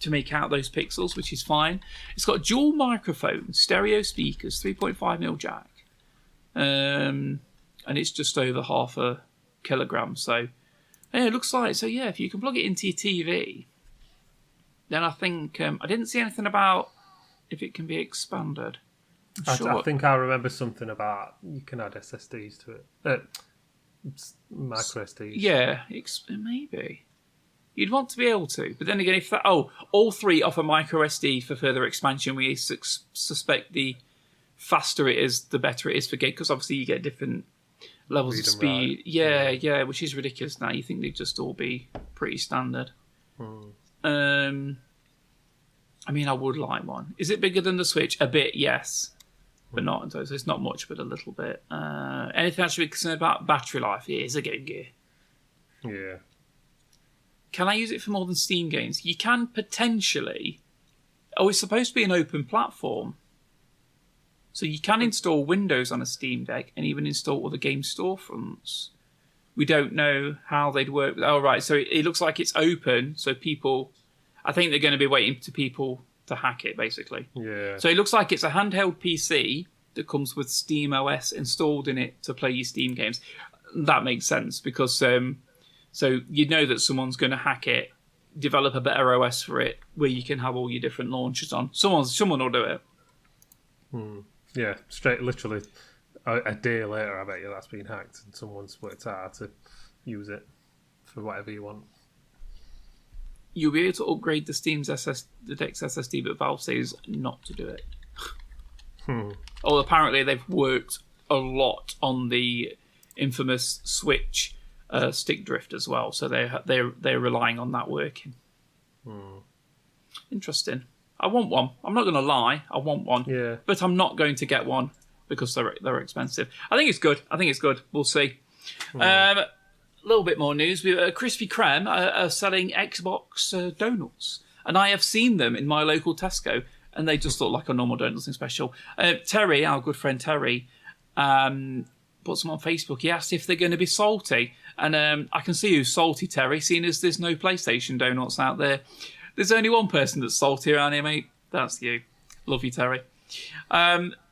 to make out those pixels, which is fine. It's got dual microphones, stereo speakers, 3.5mm jack, and it's just over half a kilogram. So yeah, it looks like, so yeah, if you can plug it into your TV, then I think I didn't see anything about if it can be expanded. I think I remember something about you can add SSDs to it. Micro SDs. Yeah, maybe. You'd want to be able to. But then again, if that... Oh, all three offer micro SD for further expansion. We suspect the faster it is, the better it is for game, because obviously you get different levels of speed. Yeah, which is ridiculous now. You think they'd just all be pretty standard. I mean, I would like one. Is it bigger than the Switch? A bit, yes. But not, so it's not much, but a little bit. Anything I should be concerned about? Battery life. It is a Game Gear. Yeah. Can I use it for more than Steam games? You can potentially. Oh, it's supposed to be an open platform. So you can install Windows on a Steam Deck and even install other game storefronts. We don't know how they'd work. Oh, right. So it looks like it's open. So people... I think they're going to be waiting to people to hack it, basically. Yeah. So it looks like it's a handheld PC that comes with Steam OS installed in it to play your Steam games. That makes sense because so you know that someone's going to hack it, develop a better OS for it, where you can have all your different launchers on. Someone will do it. Yeah, literally a day later, I bet you that's been hacked and someone's worked out how to use it for whatever you want. You'll be able to upgrade the the Deck's SSD, but Valve says not to do it. Oh, apparently they've worked a lot on the infamous Switch stick drift as well, so they're relying on that working. Interesting. I want one. I'm not going to lie. I want one. Yeah. But I'm not going to get one because they're expensive. I think it's good. We'll see. A little bit more news. Krispy Kreme are selling Xbox donuts. And I have seen them in my local Tesco, and they just look like a normal donut, nothing special. Terry, our good friend Terry, puts them on Facebook. He asked if they're going to be salty. And I can see who's salty, Terry, seeing as there's no PlayStation donuts out there. There's only one person that's salty around here, mate. That's you. Love you, Terry.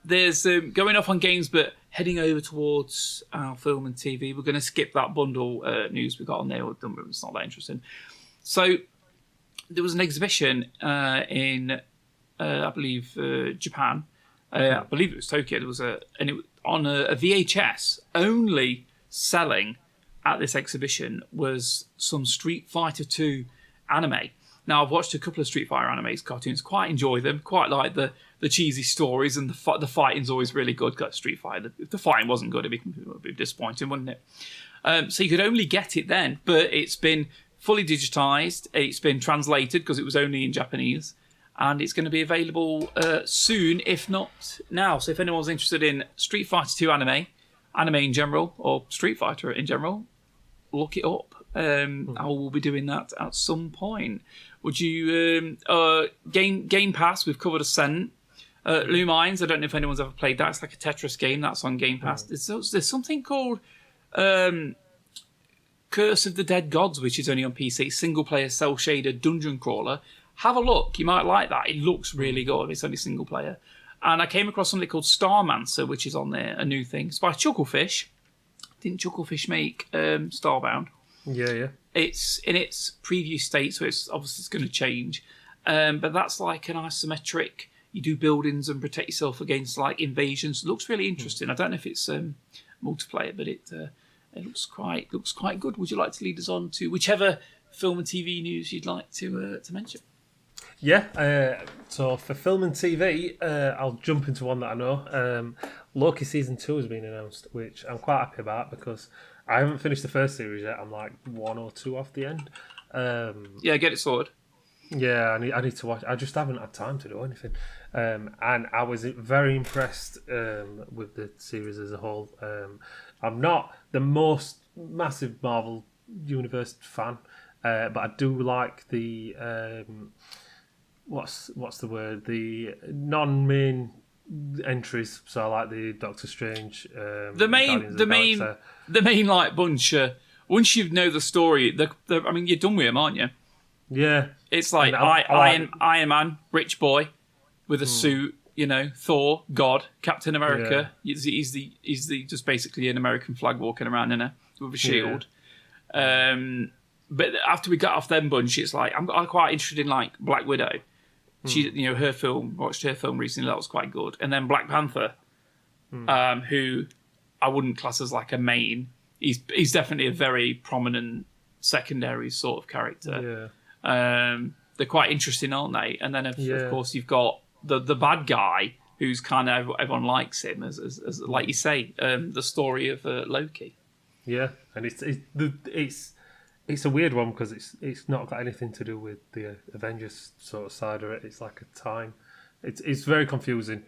There's going off on games, but heading over towards our film and TV. We're going to skip that bundle news we got on there. It's not that interesting. So there was an exhibition in, I believe, Japan. I believe it was Tokyo. There was on a VHS only selling at this exhibition was some Street Fighter 2 anime. Now, I've watched a couple of Street Fighter animes, cartoons, quite enjoy them, quite like the cheesy stories, and the fighting's always really good. Got Street Fighter, if the fighting wasn't good, it'd be disappointing, wouldn't it? So you could only get it then, but it's been fully digitised, it's been translated because it was only in Japanese, and it's going to be available soon, if not now. So if anyone's interested in Street Fighter 2 anime in general, or Street Fighter in general, look it up. I will be doing that at some point. Would you Game Pass? We've covered Ascent. Lumines, I don't know if anyone's ever played that. It's like a Tetris game that's on Game Pass. There's something called Curse of the Dead Gods, which is only on PC. Single player cell shaded dungeon crawler. Have a look. You might like that. It looks really good. It's only single player. And I came across something called Starmancer, which is on there, a new thing. It's by Chucklefish. Didn't Chucklefish make Starbound? Yeah. It's in its preview state, so it's going to change. But that's like an isometric. You do buildings and protect yourself against like invasions. It looks really interesting. I don't know if it's multiplayer, but it looks quite good. Would you like to lead us on to whichever film and TV news you'd like to mention? Yeah. So for film and TV, I'll jump into one that I know. Loki season 2 has been announced, which I'm quite happy about because I haven't finished the first series yet. I'm like 1 or 2 off the end. Yeah, get it sorted. Yeah, I need to watch. I just haven't had time to do anything. And I was very impressed with the series as a whole. I'm not the most massive Marvel Universe fan, but I do like the what's the word? The non-main entries. So I like the Doctor Strange. The main like bunch. Once you know the story, I mean, you're done with them, aren't you? Yeah. It's like Iron Man, rich boy with a suit. You know, Thor, God, Captain America. Yeah. He's the just basically an American flag walking around with a shield. Yeah. But after we got off them bunch, it's like I'm quite interested in like Black Widow. She, her film. Watched her film recently. That was quite good. And then Black Panther, who I wouldn't class as like a main. He's definitely a very prominent secondary sort of character. Yeah. They're quite interesting, aren't they? And then of course you've got the bad guy who's kind of everyone likes him as like you say, the story of Loki. Yeah, and it's a weird one because it's not got anything to do with the Avengers sort of side of it. It's like a time. It's very confusing.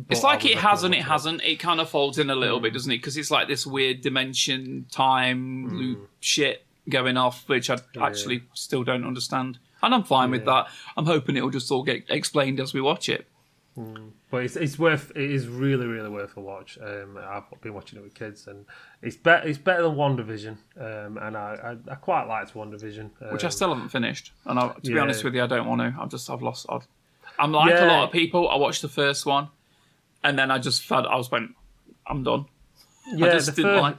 It's like it has and it hasn't. It kind of folds in a little bit, doesn't it? Because it's like this weird dimension, time loop shit going off, which I actually still don't understand. And I'm fine with that. I'm hoping it'll just all get explained as we watch it. But it is really, really worth a watch. I've been watching it with kids, and it's better than WandaVision. And I quite liked WandaVision, which I still haven't finished. And to be honest with you, I don't want to. I'm like a lot of people. I watched the first one, and then I went, I'm done. Yeah, I just didn't like.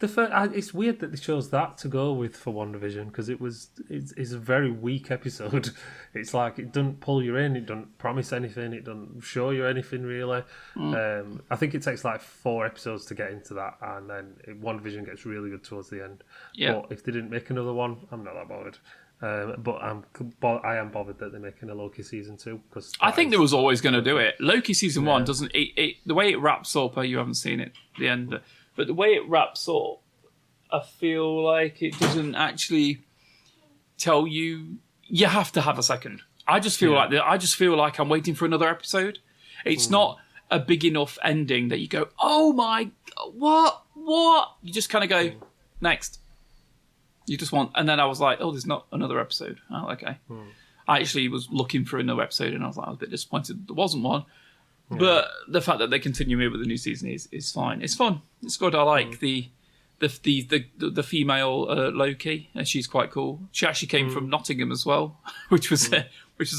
It's weird that they chose that to go with for WandaVision because it's a very weak episode. It's like it doesn't pull you in, it doesn't promise anything, it doesn't show you anything really. I think it takes like 4 episodes to get into that, and then WandaVision gets really good towards the end. Yeah. But if they didn't make another one, I'm not that bothered. But I am bothered that they're making a Loki season 2 because I think they was always going to do it. Loki season 1 doesn't the way it wraps up. You haven't seen it the end. But the way it wraps up, I feel like it doesn't actually tell you have to have a second. I just feel like I'm waiting for another episode. It's not a big enough ending that you go, oh my, what? You just kind of go, next. You just want, and then I was like, oh, there's not another episode. Oh, okay. I actually was looking for another episode, and I was a bit disappointed there wasn't one. But the fact that they continue with the new season is fine. It's fun. It's good. I like the female Loki, and she's quite cool. She actually came from Nottingham as well, which was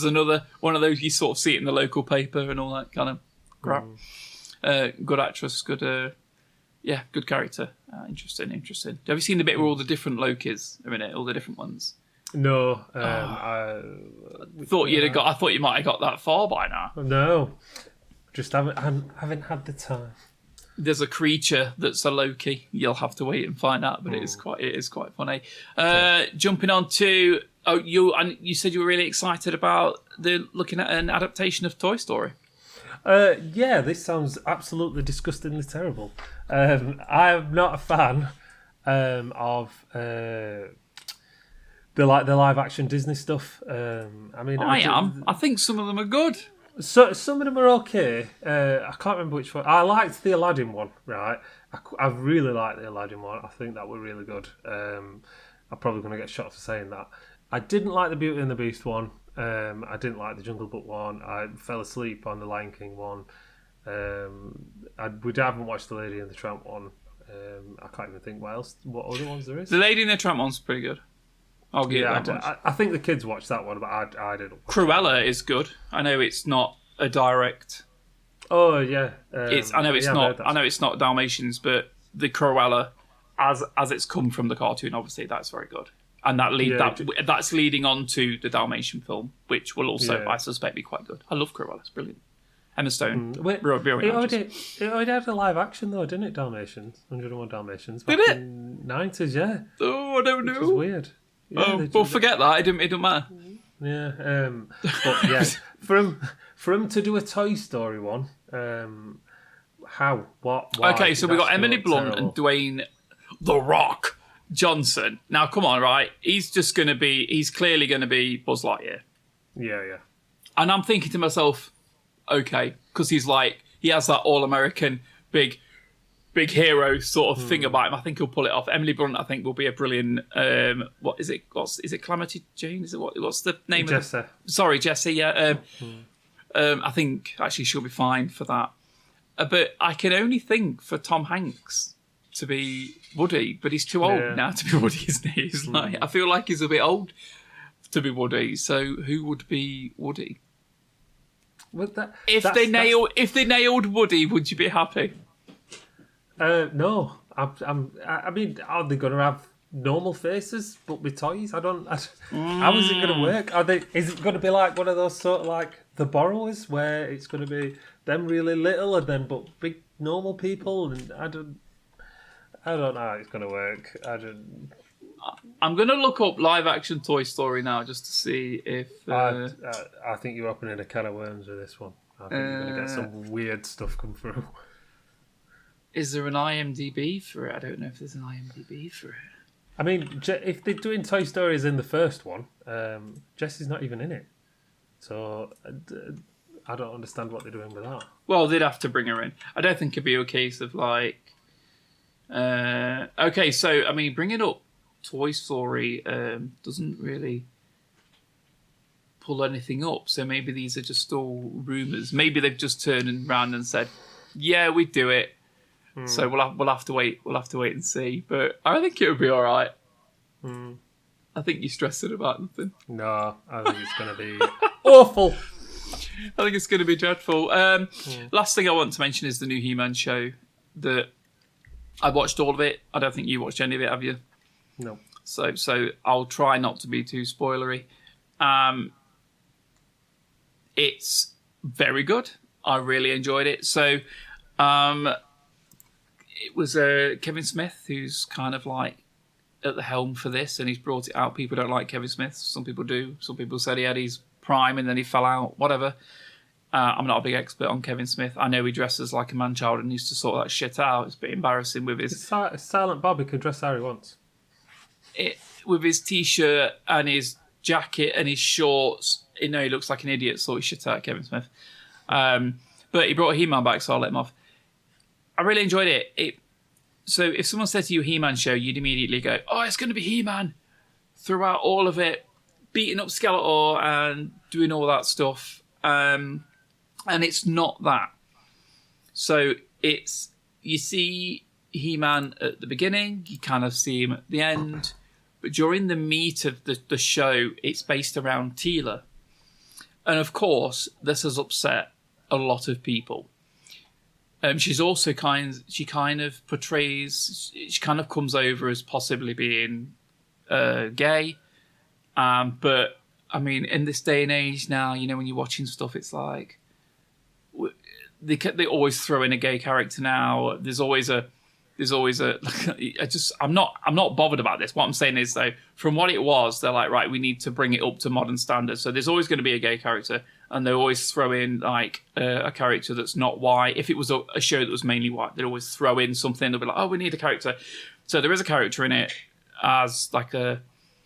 another one of those you sort of see it in the local paper and all that kind of crap. Good actress, good good character. Interesting. Have you seen the bit where all the different Lokis are in it, all the different ones? No, I thought you might have got that far by now. No. Just haven't had the time. There's a creature that's a Loki. You'll have to wait and find out, but it is quite funny. Okay. Jumping on to you said you were really excited about looking at an adaptation of Toy Story. Yeah, this sounds absolutely disgustingly terrible. I'm not a fan of the live action Disney stuff. I am. I think some of them are good. So some of them are okay. I can't remember which one. I liked the Aladdin one, right? I really liked the Aladdin one. I think that were really good. I'm probably going to get shot for saying that. I didn't like the Beauty and the Beast one. I didn't like the Jungle Book one. I fell asleep on the Lion King one. We haven't watched the Lady and the Tramp one. I can't even think what other ones there is. The Lady and the Tramp one's pretty good. I'll give that much. I think the kids watched that one, but I didn't. Cruella is good. I know it's not a direct. Oh yeah. I know it's not Dalmatians, but the Cruella, as it's come from the cartoon, obviously that's very good, and that's leading on to the Dalmatian film, which will also, I suspect, be quite good. I love Cruella; it's brilliant. Emma Stone, it already had a live action though, didn't it? Dalmatians, 101 Dalmatians. Did it? In 90s, yeah. Oh, I don't know. Which was weird. Yeah, well, forget that. It don't matter. Yeah, but yeah, for him to do a Toy Story one, how? What? Why? Okay, so we got Emily Blunt and Dwayne The Rock Johnson. Now, come on, right? He's clearly going to be Buzz Lightyear. Yeah. And I'm thinking to myself, okay, because he has that all-American big hero sort of thing about him. I think he'll pull it off. Emily Blunt, I think, will be a brilliant. What is it? Is it Calamity Jane? Is it what's the name Jessie. of it? Sorry, Jessie. Yeah. I think actually she'll be fine for that. But I can only think for Tom Hanks to be Woody, but he's too old now to be Woody, isn't he? I feel like he's a bit old to be Woody. So who would be Woody? Well, If they nailed Woody, would you be happy? No. I mean, are they going to have normal faces but with toys? How is it going to work? Is it going to be like one of those sort of like The Borrowers, where it's going to be them really little and then but big normal people? And I don't know how it's going to work. I'm going to look up live action Toy Story now just to see if. I think you're opening a can of worms with this one. I think you're going to get some weird stuff come through. Is there an IMDb for it? I don't know if there's an IMDb for it. I mean, if they're doing Toy Stories in the first one, Jessie's not even in it. So I don't understand what they're doing with that. Well, they'd have to bring her in. I don't think it'd be a case of like... okay, so, I mean, bringing up Toy Story doesn't really pull anything up. So maybe these are just all rumours. Maybe they've just turned around and said, yeah, we'd do it. So we'll have to wait. We'll have to wait and see. But I think it would be all right. I think you're stressing about nothing. No, I think it's going to be awful. I think it's going to be dreadful. Last thing I want to mention is the new He-Man show. That I watched all of it. I don't think you watched any of it, have you? No. So I'll try not to be too spoilery. It's very good. I really enjoyed it. So. It was Kevin Smith who's kind of like at the helm for this, and he's brought it out. People don't like Kevin Smith. Some people do. Some people said he had his prime and then he fell out. Whatever. I'm not a big expert on Kevin Smith. I know he dresses like a man-child and used to sort that shit out. It's a bit embarrassing with his... It's Silent Bob. He can dress how he wants. With his T-shirt and his jacket and his shorts. He looks like an idiot, sort of shit out, Kevin Smith. But he brought He-Man back, so I'll let him off. I really enjoyed it. So if someone said to you He-Man show, you'd immediately go, oh, it's going to be He-Man throughout all of it, beating up Skeletor and doing all that stuff. And it's not that. So you see He-Man at the beginning, you kind of see him at the end, but during the meat of the show, it's based around Teela. And of course, this has upset a lot of people. She's also she kind of comes over as possibly being gay. But, I mean, in this day and age now, when you're watching stuff, it's like... They always throw in a gay character now. There's always a... I'm not bothered about this. What I'm saying is, though, from what it was, they're like, right, we need to bring it up to modern standards. So there's always going to be a gay character, and they always throw in like a character that's not white. If it was a show that was mainly white, they'd always throw in something. They'll be like, oh, we need a character. So there is a character in it as like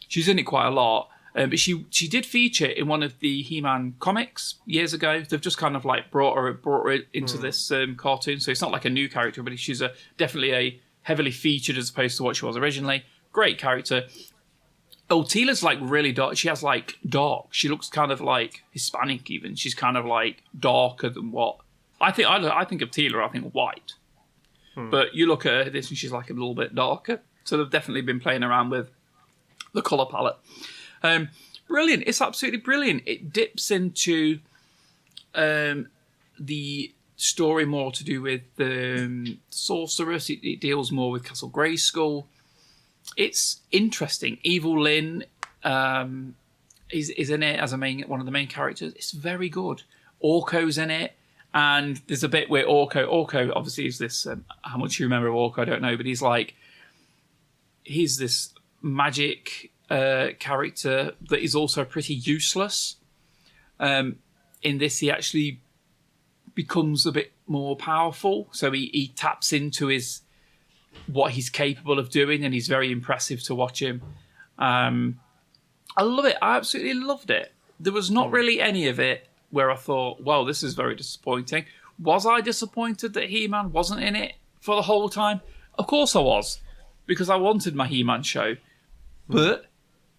she's in it quite a lot. But she did feature in one of the He-Man comics years ago. They've just kind of like brought her into this cartoon. So it's not like a new character, but she's definitely a heavily featured as opposed to what she was originally. Great character. Oh, Teela's like really dark. She has like dark. She looks kind of like Hispanic even. She's kind of like darker than what I think of Teela. I think white. But you look at her this and she's like a little bit darker. So they've definitely been playing around with the colour palette. Brilliant. It's absolutely brilliant. It dips into the story more to do with the sorceress. It deals more with Castle Grayskull. It's interesting. Evil Lynn is in it as one of the main characters. It's very good. Orko's in it. And there's a bit where Orko obviously is this, how much you remember of Orko, I don't know, but he's this magic character that is also pretty useless. In this, he actually becomes a bit more powerful. So he taps into what he's capable of doing, and he's very impressive to watch him. I love it. I absolutely loved it. There was not really any of it where I thought, well, this is very disappointing. Was I disappointed that He-Man wasn't in it for the whole time? Of course I was, because I wanted my He-Man show. But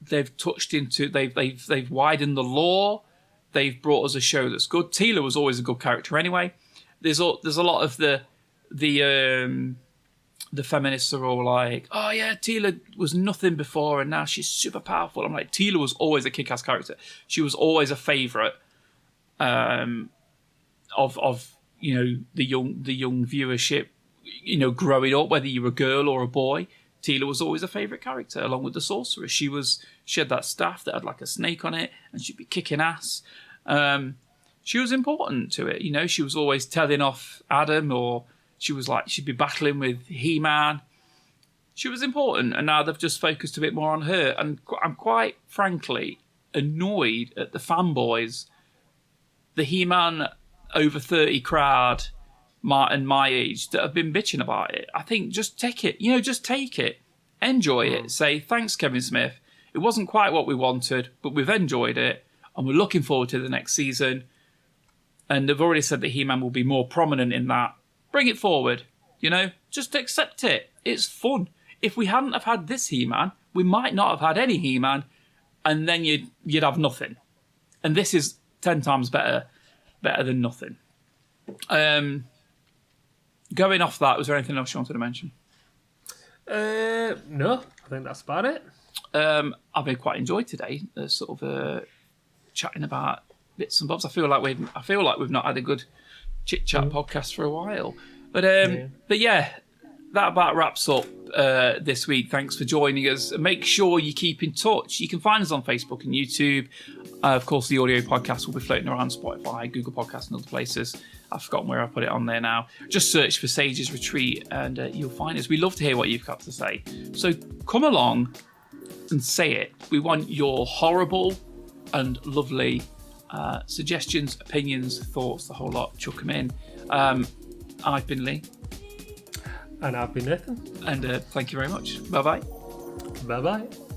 they've they've widened the lore. They've brought us a show that's good. Teela was always a good character anyway. There's a lot of the the feminists are all like, oh yeah, Tila was nothing before and now she's super powerful. I'm like, Tila was always a kick-ass character. She was always a favourite of the young viewership, growing up, whether you're a girl or a boy. Tila was always a favourite character, along with the sorceress. She had that staff that had like a snake on it, and she'd be kicking ass. She was important to it, She was always telling off Adam, or she'd be battling with He-Man. She was important, and now they've just focused a bit more on her. And I'm quite frankly annoyed at the fanboys, the He-Man over 30 crowd, and my age, that have been bitching about it. I think just take it. Just take it. Enjoy it. Say, thanks, Kevin Smith. It wasn't quite what we wanted, but we've enjoyed it, and we're looking forward to the next season. And they've already said that He-Man will be more prominent in that. Bring it forward. Just accept it. It's fun. If we hadn't have had this He-Man, we might not have had any He-Man, and then you'd have nothing. And this is 10 times better than nothing. Going off that, was there anything else you wanted to mention? No, I think that's about it. I've been quite enjoyed today, sort of chatting about bits and bobs. I feel like we've not had a good chit chat podcast for a while, but yeah, that about wraps up this week. Thanks for joining us. Make sure you keep in touch. You can find us on Facebook and YouTube. Of course, the audio podcast will be floating around Spotify, Google Podcasts, and other places. I've forgotten where I put it on there now. Just search for Sage's Retreat and you'll find us. We love to hear what you've got to say. So come along and say it. We want your horrible and lovely suggestions, opinions, thoughts, the whole lot. Chuck them in. I've been Lee. And I've been Nathan. And thank you very much. Bye-bye. Bye-bye.